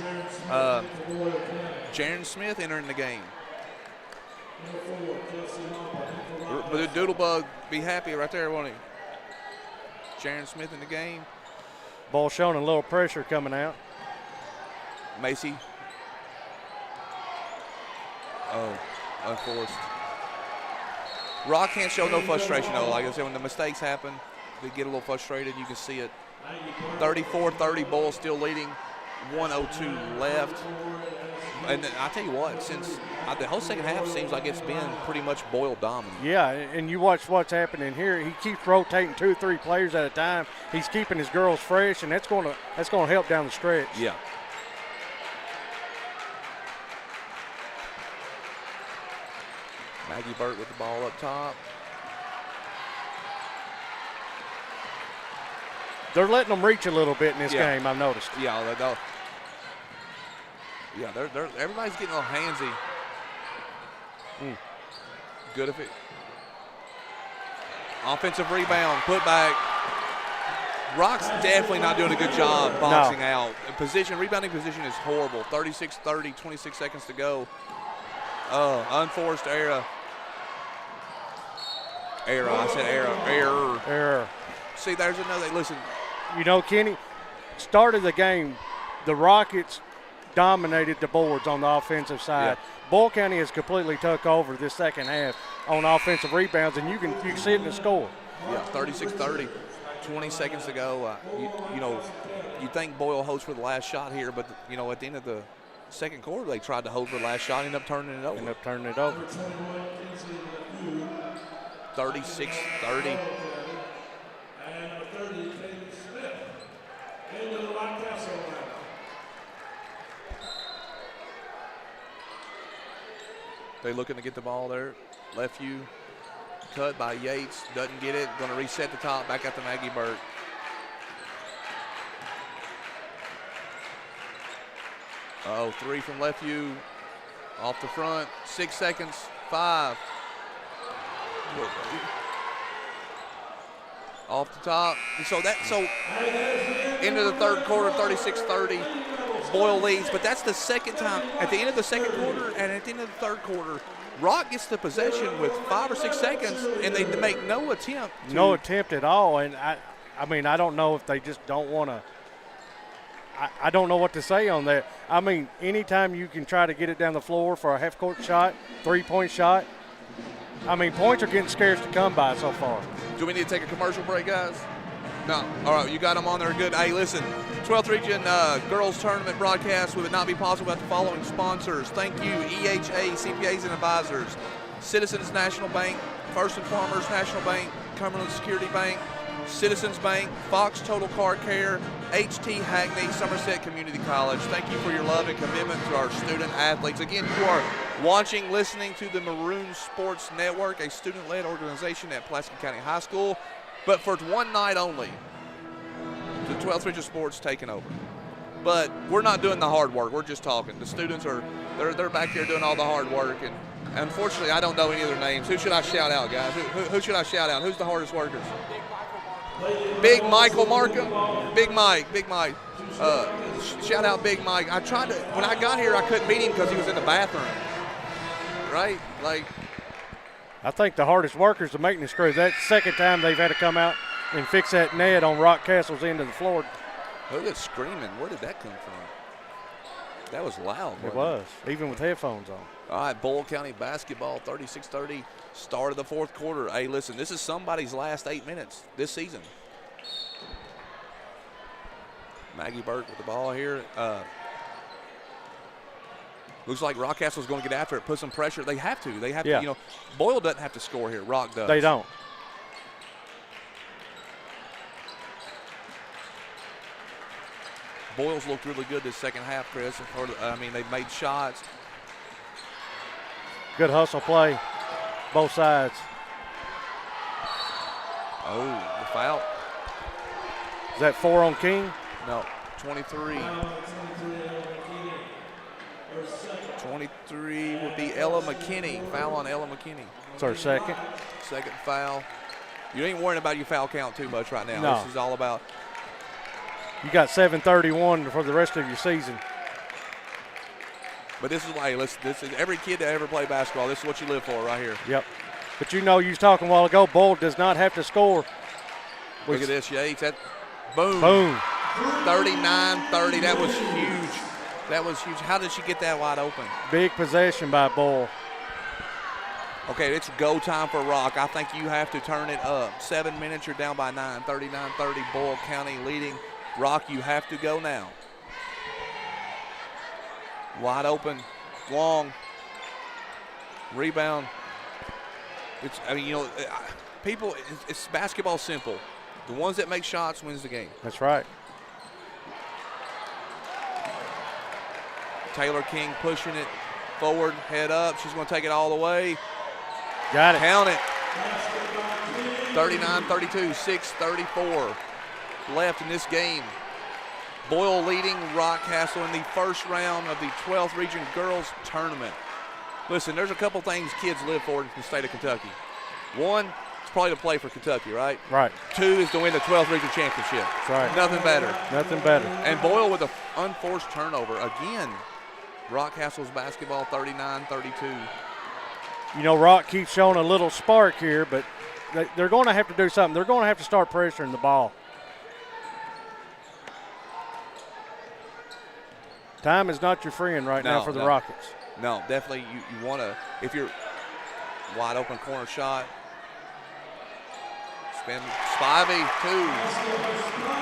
Jaron Smith entering the game. The Doodlebug be happy right there, won't he? Jaron Smith in the game. Ball showing a little pressure coming out. Macy. Oh, unforced. Rock can't show no frustration, though. Like I said, when the mistakes happen, they get a little frustrated. You can see it. 34-30, Boyle still leading. 1:02 left. And I tell you what, since the whole second half seems like it's been pretty much Boyle dominant. Yeah, and you watch what's happening here. He keeps rotating 2 or 3 players at a time. He's keeping his girls fresh, and that's going to help down the stretch. Yeah. Maggie Burt with the ball up top. They're letting them reach a little bit in this game, I've noticed. Yeah, they're everybody's getting a little handsy. Good if it. Offensive rebound, put back. Rock's definitely not doing a good job boxing out. Rebounding position is horrible. 36-30, 26 seconds to go. Unforced error. I said error. See, there's another. Listen. You know, Kenny, start of the game, the Rockets dominated the boards on the offensive side. Yeah. Boyle County has completely took over this second half on offensive rebounds, and you can see it in the score. Yeah, 36-30, 20 seconds to go. You think Boyle holds for the last shot here, but at the end of the second quarter, they tried to hold for the last shot, ended up turning it over. 36-30. They're looking to get the ball there. Left view, cut by Yates. Doesn't get it. Going to reset the top. Back out to Maggie Burt. Three from left view. Off the front. 6 seconds. 5. Off the top. And so into the third quarter, 36-30. Boyle leads, but that's the second time. At the end of the second quarter and at the end of the third quarter, Rock gets the possession with 5 or 6 seconds, and they make no attempt. No attempt at all. And, I mean, I don't know if they just don't want to. I don't know what to say on that. I mean, anytime you can try to get it down the floor for a half-court shot, three-point shot, I mean, points are getting scarce to come by so far. Do we need to take a commercial break, guys? No. All right, you got them on there. Good. Hey, listen, 12th Region Girls Tournament broadcast would not be possible without the following sponsors. Thank you, EHA, CPAs and Advisors, Citizens National Bank, First and Farmers National Bank, Cumberland Security Bank, Citizens Bank, Fox Total Car Care, HT Hackney, Somerset Community College. Thank you for your love and commitment to our student athletes. Again, you are watching, listening to the Maroon Sports Network, a student-led organization at Pulaski County High School. But for one night only, the 12th Region Sports taking over. But we're not doing the hard work. We're just talking. The students they're back there doing all the hard work. And unfortunately, I don't know any of their names. Who should I shout out, guys? Who should I shout out? Who's the hardest workers? Big Michael Markham. Big Mike. Shout out Big Mike. When I got here, I couldn't meet him because he was in the bathroom. Right? Like, I think the hardest workers, the maintenance crew. That's the second time they've had to come out and fix that net on Rockcastle's end of the floor. Look at screaming. Where did that come from? That was loud. It was, even with headphones on. All right, Boyle County basketball, 36-30, start of the fourth quarter. Hey, listen, this is somebody's last 8 minutes this season. Maggie Burke with the ball here. Looks like Rockcastle's going to get after it, put some pressure. They have to. They have to. You know, Boyle doesn't have to score here. Rock does. They don't. Boyle's looked really good this second half, Chris. I mean, they've made shots. Good hustle play, both sides. Oh, the foul. Is that 4 on King? No, 23. 23 would be Ella McKinney. Foul on Ella McKinney. It's our second. Second foul. You ain't worrying about your foul count too much right now. No. This is all about. You got 7:31 for the rest of your season. But this is why, this is every kid that ever played basketball, this is what you live for right here. Yep. But you know, you was talking a while ago, Boyle does not have to score. Look at this, Yates. Boom. 39-30. That was huge. That was huge. How did she get that wide open? Big possession by Boyle. Okay, it's go time for Rock. I think you have to turn it up. 7 minutes, you're down by 9. 39-30, Boyle County leading. Rock, you have to go now. Wide open, long, rebound. It's basketball simple. The ones that make shots wins the game. That's right. Taylor King pushing it forward, head up. She's going to take it all the way. Got it. Count it. 39-32, 6:34 left in this game. Boyle leading Rockcastle in the first round of the 12th Region Girls Tournament. Listen, there's a couple things kids live for in the state of Kentucky. One, it's probably to play for Kentucky, right? Right. 2 is to win the 12th Region Championship. That's right. Nothing better. Nothing better. And Boyle with an unforced turnover. Again, Rockcastle's basketball 39-32. You know, Rock keeps showing a little spark here, but they're going to have to do something. They're going to have to start pressuring the ball. Time is not your friend right now for the Rockets. No, definitely you want to, if you're wide open corner shot, spin, Spivey,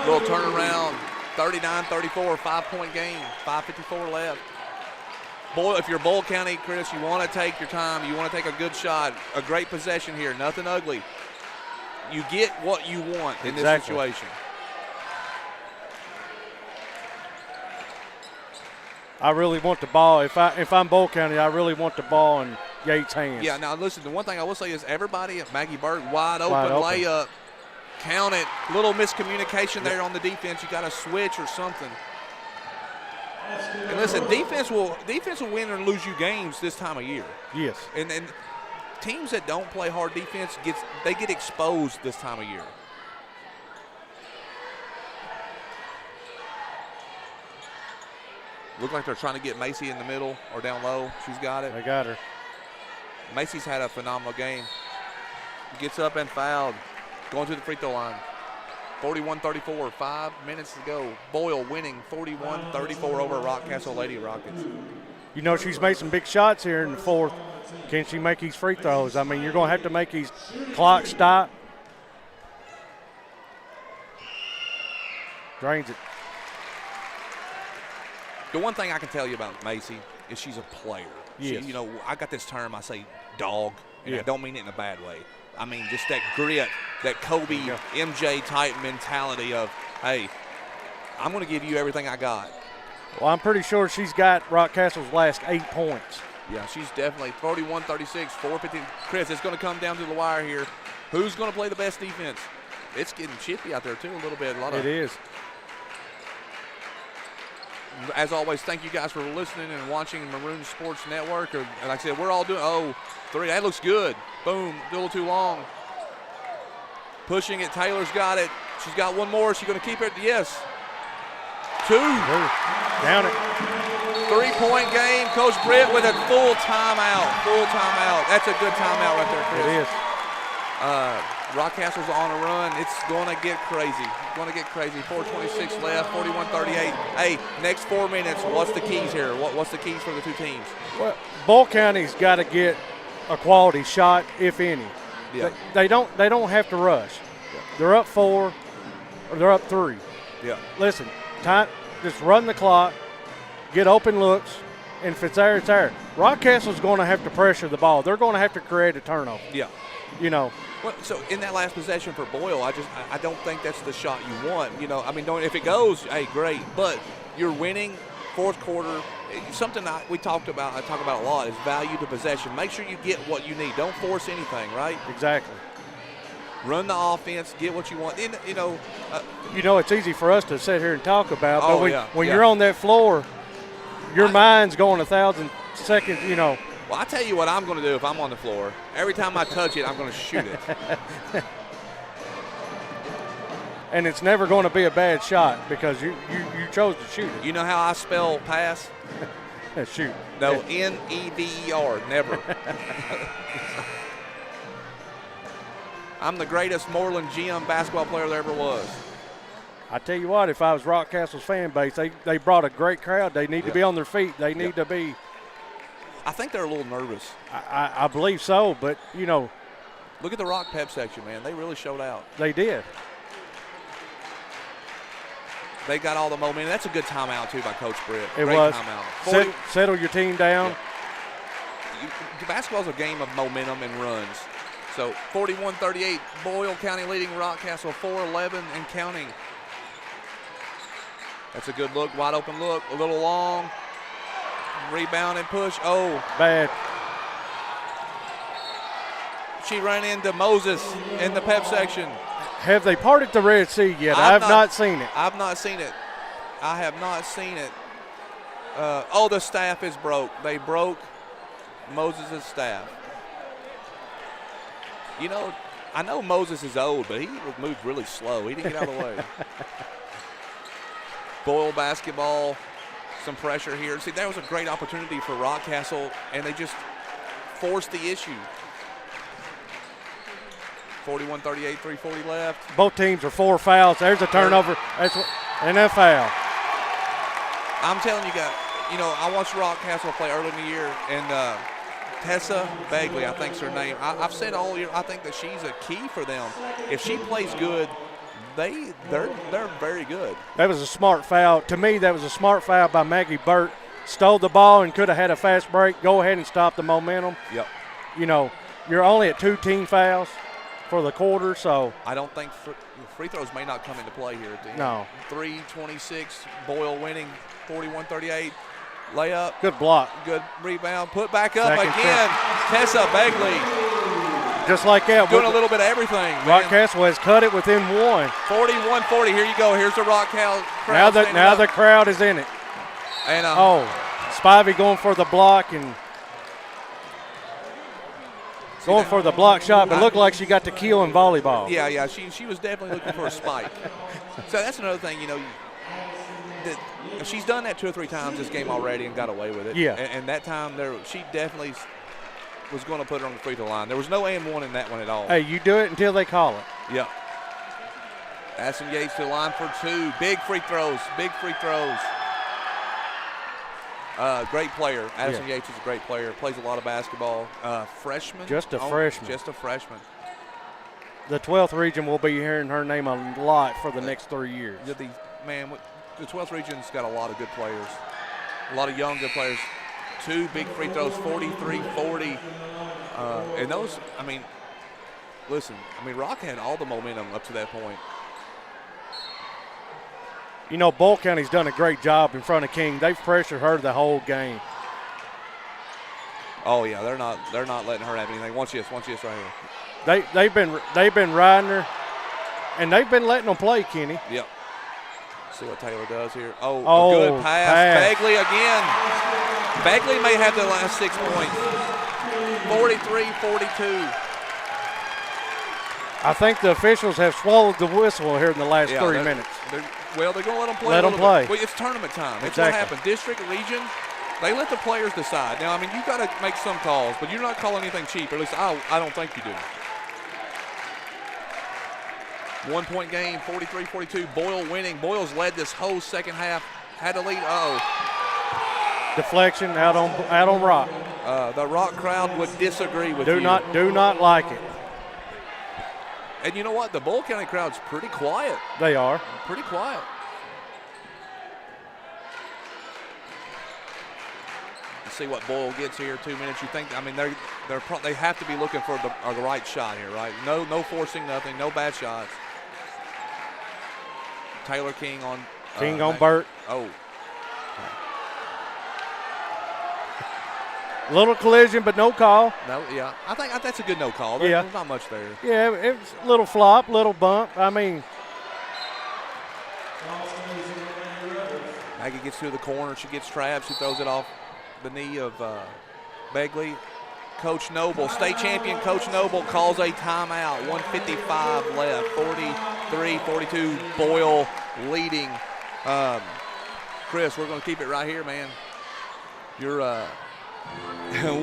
2. Little turnaround, 39-34, 5-point game, 5:54 left. Boyle, if you're Boyle County, Chris, you want to take your time. You want to take a good shot, a great possession here, nothing ugly. You get what you want in this situation. I really want the ball. If I'm Boyle County, I really want the ball in Yates' hands. Yeah, now listen, the one thing I will say is everybody at Maggie Burke, wide open layup. Count it. Little miscommunication there on the defense. You got to switch or something. And listen, defense will win or lose you games this time of year. Yes. And teams that don't play hard defense get exposed this time of year. Look like they're trying to get Macy in the middle or down low. She's got it. They got her. Macy's had a phenomenal game. Gets up and fouled. Going to the free throw line. 41-34, 5 minutes to go. Boyle winning 41-34 over Rockcastle Lady Rockets. You know, she's made some big shots here in the fourth. Can she make these free throws? I mean, you're going to have to make these clock stop. Drains it. The one thing I can tell you about Macy is she's a player. Yes. She, you know, I got this term, I say dog, and I don't mean it in a bad way. I mean just that grit, that Kobe, MJ type mentality of, hey, I'm going to give you everything I got. Well, I'm pretty sure she's got Rockcastle's last 8 points. Yeah, she's definitely 41-36, 4:50. Chris, it's going to come down to the wire here. Who's going to play the best defense? It's getting chippy out there, too, a little bit. It is. As always, thank you guys for listening and watching Maroon Sports Network. And like I said, we're all doing, 3. That looks good. Boom, a little too long. Pushing it, Taylor's got it. She's got one more. She's going to keep it? Yes. 2. Down it. 3-point game. Coach Britt with a full timeout. Full timeout. That's a good timeout right there, Chris. It is. Rockcastle's on a run. It's going to get crazy. It's going to get crazy. 4:26 left, 41-38. Hey, next 4 minutes, what's the keys here? What's the keys for the two teams? Well, Boyle County's got to get a quality shot, if any. Yeah. They don't have to rush. Yeah. They're up 4 or they're up 3. Yeah. Listen, time, just run the clock, get open looks, and if it's there, it's there. Rockcastle's going to have to pressure the ball. They're going to have to create a turnover. Yeah. You know. Well, so in that last possession for Boyle, I don't think that's the shot you want. You know, I mean, if it goes, hey, great. But you're winning fourth quarter. Something we talk about a lot is value to possession. Make sure you get what you need. Don't force anything, right? Exactly. Run the offense, get what you want. And, it's easy for us to sit here and talk about, but when yeah. you're on that floor, your mind's going 1,000 seconds, you know. Well, I tell you what I'm going to do if I'm on the floor. Every time I touch it, I'm going to shoot it. And it's never going to be a bad shot because you chose to shoot it. You know how I spell pass? Shoot. No, N-E-V-E-R, never. I'm the greatest Moreland GM basketball player there ever was. I tell you what, if I was Rockcastle's fan base, they brought a great crowd. They need to be on their feet. They need to be. I think they're a little nervous. I believe so, but, you know. Look at the Rock Pep section, man. They really showed out. They did. They got all the momentum. That's a good timeout, too, by Coach Britt. It Great was. timeout. Settle your team down. Yeah. Basketball's a game of momentum and runs. So 41-38, Boyle County leading Rockcastle 4-11 and counting. That's a good look, wide open look, a little long. Rebound and push. Oh. Bad. She ran into Moses in the Pep section. Have they parted the Red Sea yet? I have not seen it. I've not seen it. I have not seen it. The staff is broke. They broke Moses' staff. You know, I know Moses is old, but he moved really slow. He didn't get out of the way. Boyle basketball, some pressure here. See, that was a great opportunity for Rockcastle, and they just forced the issue. 41-38, 3:40 left. Both teams are 4 fouls. There's a turnover. And a foul. I'm telling you guys, I watched Rockcastle play early in the year, and Tessa Bagley, I think's her name. I've said all year, I think that she's a key for them. If she plays good, they're very good. That was a smart foul. To me, that was a smart foul by Maggie Burt. Stole the ball and could have had a fast break. Go ahead and stop the momentum. Yep. You're only at 2 team fouls for the quarter, so. I don't think free throws may not come into play here at the end. No. 3:26, Boyle winning 41-38. Layup. Good block. Good rebound. Put back up again. Tessa Bagley. Just like that. Doing a little bit of everything. Rockcastle has cut it within 1. 41-40. Here you go. Here's the Rockcastle crowd. Now the crowd is in it. And Spivey going for the block and going for the block shot, but looked like she got the kill in volleyball. Yeah. She was definitely looking for a spike. So that's another thing, she's done that 2 or 3 times this game already and got away with it. Yeah. And that time she definitely was going to put her on the free throw line. There was no and one in that one at all. Hey, you do it until they call it. Yeah. Addison Yates to the line for 2. Big free throws. Big free throws. Great player. Addison Yates is a great player. Plays a lot of basketball. Freshman. Just a freshman. Just a freshman. The 12th region will be hearing her name a lot for the next 3 years. The 12th region's got a lot of good players. A lot of young good players. 2 big free throws, 43-40. And those, Rock had all the momentum up to that point. You know, Boyle County's done a great job in front of King. They've pressured her the whole game. Oh yeah, they're not letting her have anything. Watch this right here. They've been riding her, and they've been letting them play, Kenny. Yep. See what Taylor does here. Oh, a good pass. Bagley again. Bagley may have the last 6 points. 43-42. I think the officials have swallowed the whistle here in the last 3 minutes. They're going to let them play. Let them play. Well, it's tournament time. It's exactly what happens. District, region, they let the players decide. Now, you've got to make some calls, but you're not calling anything cheap. Or at least I don't think you do. 1 point game, 43-42. Boyle winning. Boyle's led this whole second half. Had to lead. Deflection out on Rock. The Rock crowd would disagree with you. Do not like it. And you know what? The Boyle County crowd's pretty quiet. They are. Pretty quiet. Let's see what Boyle gets here. 2 minutes. You think? They have to be looking for the right shot here, right? No forcing nothing. No bad shots. Taylor King on. On Burt. Oh. Little collision, but no call. No, yeah. I think that's a good no call. There's not much there. Yeah, it was a little flop, little bump. Maggie gets to the corner. She gets trapped. She throws it off the knee of Begley. Coach Noble, state champion Coach Noble, calls a timeout. 1:55 left. 43-42. Boyle leading. Chris, we're going to keep it right here, man. You're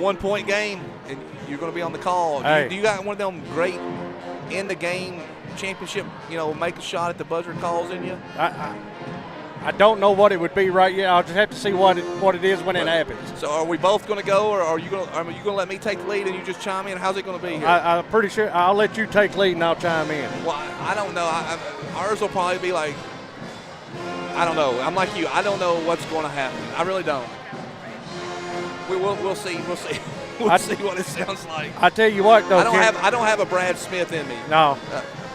1 point game, and you're going to be on the call. Hey. Do you got one of them great in the game championship, make a shot at the buzzer calls in you? I don't know what it would be right yet. I'll just have to see what it is when it happens. So are we both going to go, or are you going to let me take the lead and you just chime in? How's it going to be here? I'm pretty sure I'll let you take lead and I'll chime in. Well, I don't know. Ours will probably be like, I don't know. I'm like you. I don't know what's going to happen. I really don't. We'll see. We'll see. We'll see what it sounds like. I tell you what, though, I don't have a Brad Smith in me. No,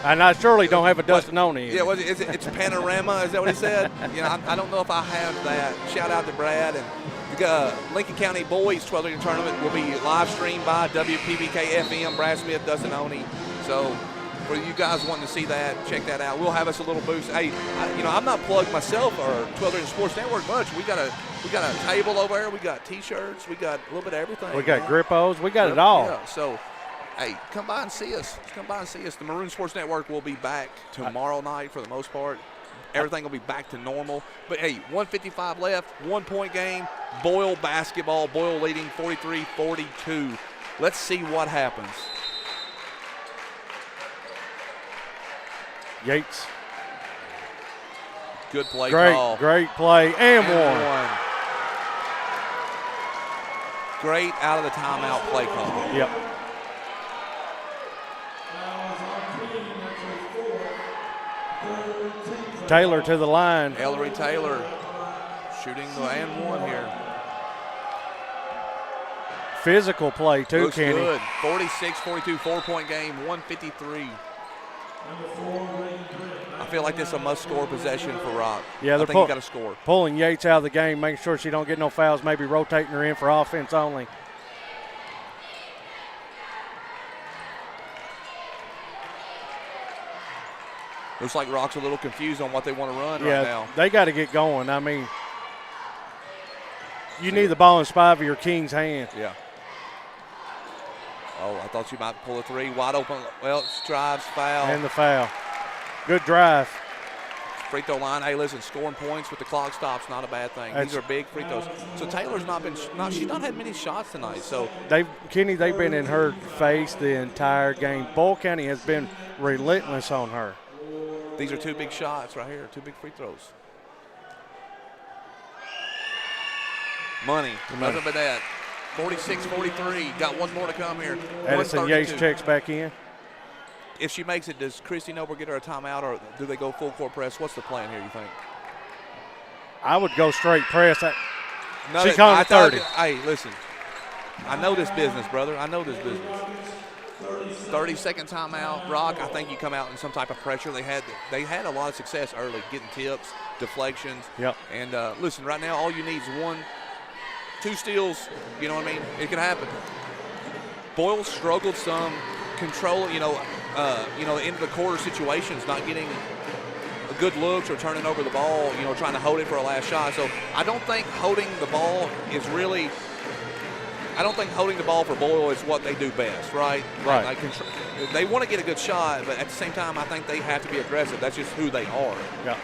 and I surely don't have a Dustin Oney. Yeah, it's Panorama. Is that what he said? I don't know if I have that. Shout out to Brad. And Lincoln County Boys 12th Region Tournament will be live streamed by WPBK FM. Brad Smith, Dustin Oney. So for you guys wanting to see that, check that out. We'll have us a little boost. Hey, I'm not plugged myself or 12th Region Sports Network much. We got a table over there. We got T-shirts. We got a little bit of everything. We got Grippos. We got it all. Yeah, so, hey, come by and see us. Come by and see us. The Maroon Sports Network will be back tomorrow night for the most part. Everything will be back to normal. But, hey, 1:55 left, 1 point game. Boyle basketball. Boyle leading 43-42. Let's see what happens. Yates. Good play call. Great play. And one. Great out of the timeout play call. Yep. Taylor to the line. Ellery Taylor shooting the and one here. Physical play too, Looks Kenny. Good. 46-42, 4 point game, 1:53. I feel like this is a must-score possession for Rock. Yeah, I think you got to score. Pulling Yates out of the game, making sure she don't get no fouls, maybe rotating her in for offense only. Looks like Rock's a little confused on what they want to run right now. They got to get going. You need the ball in spite of your King's hand. Yeah. Oh, I thought you might pull a three. Wide open. Well, drives, foul. And the foul. Good drive. free throw line. Hey, listen, scoring points with the clock stops, not a bad thing. These are big free throws. So Taylor's she's not had many shots tonight. So Kenny, they've been in her face the entire game. Boyle County has been relentless on her. These are 2 big shots right here, 2 big free throws. Money. Nothing but that. 46-43. Got one more to come here. Addison Yates checks back in. If she makes it, does Christy Noble get her a timeout, or do they go full court press? What's the plan here, you think? I would go straight press. No, She's calling 30. Hey, listen. I know this business, brother. I know this business. 30-second timeout. Rock, I think you come out in some type of pressure. They had a lot of success early, getting tips, deflections. Yep. And listen, right now all you need is 2 steals. You know what I mean? It can happen. Boyle struggled some. Control, into the quarter situations, not getting good looks or turning over the ball, trying to hold it for a last shot. So I don't think holding the ball for Boyle is what they do best, right? Right. They want to get a good shot, but at the same time, I think they have to be aggressive. That's just who they are. Yeah.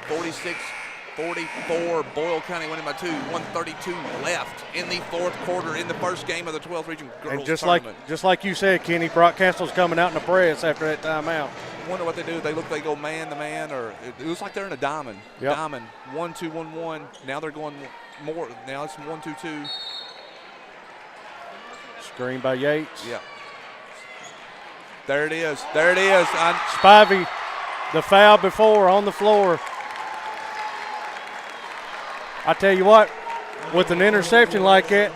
46-44, Boyle County winning by 2, 132 left in the 4th quarter in the first game of the 12th Region Girls Tournament. Just like you said, Kenny, Rockcastle's coming out in the press after that timeout. Wonder what they do. They go man to man, or it looks like they're in a diamond. Yep. Diamond, 1-2-1-1. Now they're going more. Now it's 1-2-2. Screen by Yates. Yeah. There it is. There it is. Spivey, the foul before on the floor. I tell you what, with an interception like that,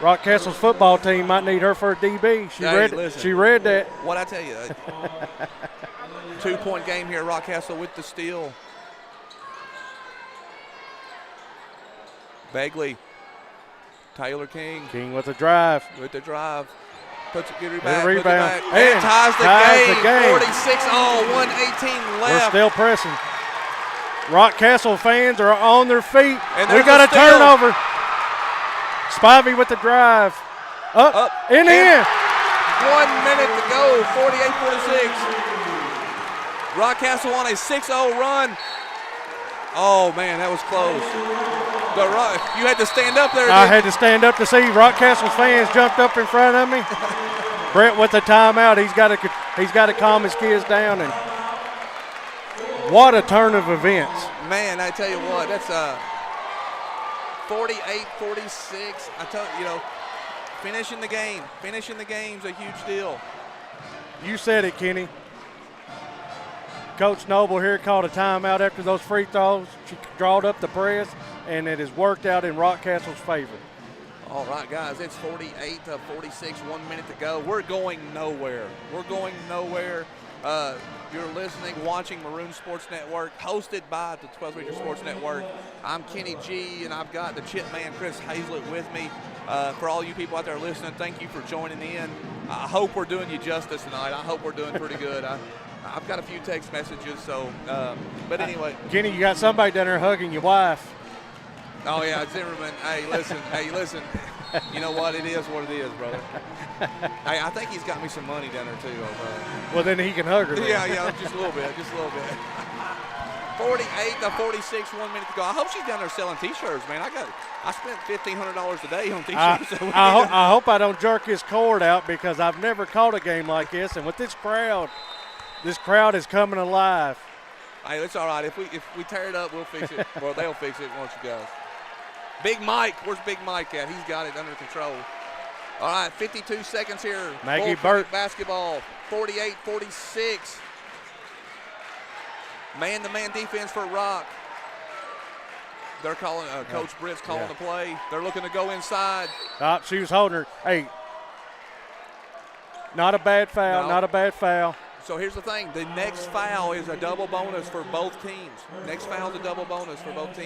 Rockcastle's football team might need her for a DB. She read that. What I tell you, 2-point game here, Rockcastle with the steal. Bagley, Taylor King. King with the drive. Puts a good rebound. And ties the game. 46-all, 1:18 left. We're still pressing. Rockcastle fans are on their feet. And we got a turnover. Spivey with the drive. Up and in. 1 minute to go, 48-46. Rockcastle on a 6-0 run. Oh, man, that was close. You had to stand up there. I had to stand up to see Rockcastle's fans jumped up in front of me. Brett with the timeout. He's got to calm his kids down. And what a turn of events. Man, I tell you what, that's 48-46. I tell you, finishing the game's a huge deal. You said it, Kenny. Coach Noble here called a timeout after those free throws. She drawed up the press, and it has worked out in Rockcastle's favor. All right, guys, it's 48-46, 1 minute to go. We're going nowhere. You're listening, watching Maroon Sports Network, hosted by the 12th Region Sports Network. I'm Kenny G, and I've got the chip man, Chris Hazlett, with me. For all you people out there listening, thank you for joining in. I hope we're doing you justice tonight. I hope we're doing pretty good. I've got a few text messages, but anyway. Kenny, you got somebody down there hugging your wife. Oh, yeah, Zimmerman. Hey, listen. You know what? It is what it is, brother. Hey, I think he's got me some money down there, too. Well, then he can hug her. Yeah, just a little bit. 48-46, 1 minute to go. I hope she's down there selling T-shirts, man. I spent $1,500 a day on T-shirts. I hope I don't jerk his cord out, because I've never caught a game like this, and with this crowd is coming alive. Hey, it's all right. If we tear it up, we'll fix it. Well, they'll fix it once you guys. Big Mike, where's Big Mike at? He's got it under control. All right, 52 seconds here. Maggie Burt. Basketball, 48-46. Man-to-man defense for Rock. They're calling, Coach Britt's calling the play. They're looking to go inside. She was holding her. Hey, not a bad foul, So here's the thing. The next foul is a double bonus for both teams.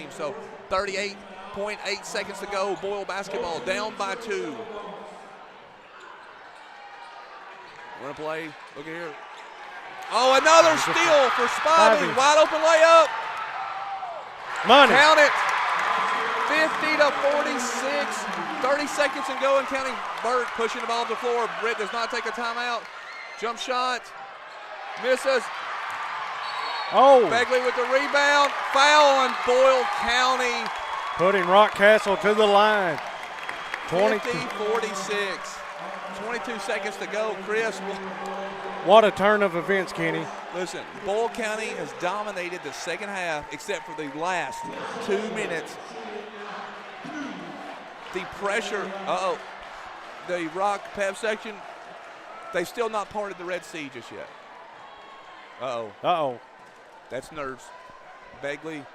So 38.8 seconds to go. Boyle basketball down by 2. We're going to play. Look at here. Oh, another steal for Spivey. Wide open layup. Money. Count it. 50-46. 30 seconds and go and counting. Burt pushing the ball to the floor. Britt does not take a timeout. Jump shot. Misses. Oh. Begley with the rebound. Foul on Boyle County. Putting Rockcastle to the line. 50-46. 22 seconds to go. Chris. What a turn of events, Kenny. Listen, Boyle County has dominated the second half except for the last 2 minutes. The pressure, the Rock Pep section, they've still not parted the Red Sea just yet. Uh-oh. That's nerves. Begley,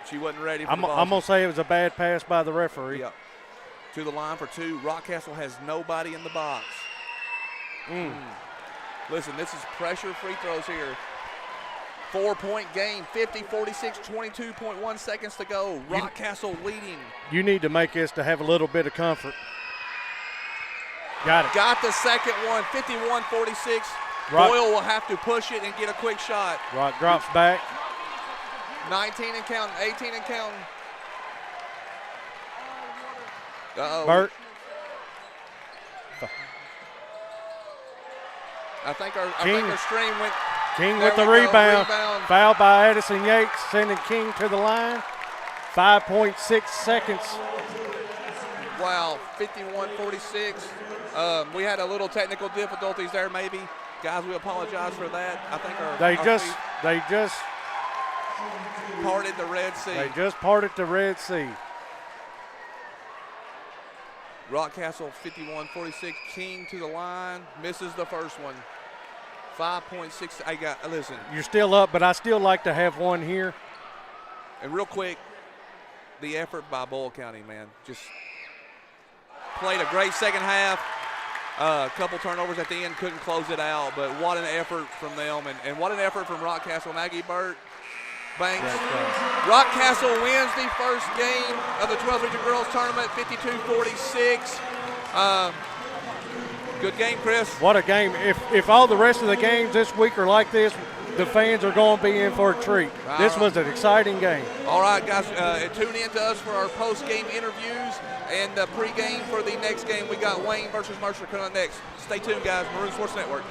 she wasn't ready for I'm the ball. going to say it was a bad pass by the referee. Yep. To the line for two. Rockcastle has nobody in the box. Listen, this is pressure free throws here. 4-point game, 50-46, 22.1 seconds to go. Rockcastle leading. You need to make this to have a little bit of comfort. Got it. Got the second one, 51-46. Rock. Boyle will have to push it and get a quick shot. Rock drops back. 19 and counting, 18 and counting. Burt. I think our stream went. King with the rebound. Foul by Addison Yates, sending King to the line. 5.6 seconds. Wow, 51-46. We had a little technical difficulties there, maybe. Guys, we apologize for that. I think They just parted the Red Sea. They just parted the Red Sea. Rockcastle 51-46. King to the line, misses the first one. 5.6. Listen. You're still up, but I still like to have one here. And real quick, the effort by Boyle County, man, just played a great second half. A couple turnovers at the end, couldn't close it out, but what an effort from them, and what an effort from Rockcastle. Maggie Burt, Banks. Rockcastle wins the first game of the 12th Region Girls Tournament, 52-46. Good game, Chris. What a game. If all the rest of the games this week are like this, the fans are going to be in for a treat. This was an exciting game. All right, guys, tune in to us for our post-game interviews and the pregame for the next game. We got Wayne versus Mercer coming up next. Stay tuned, guys. Maroon Sports Network.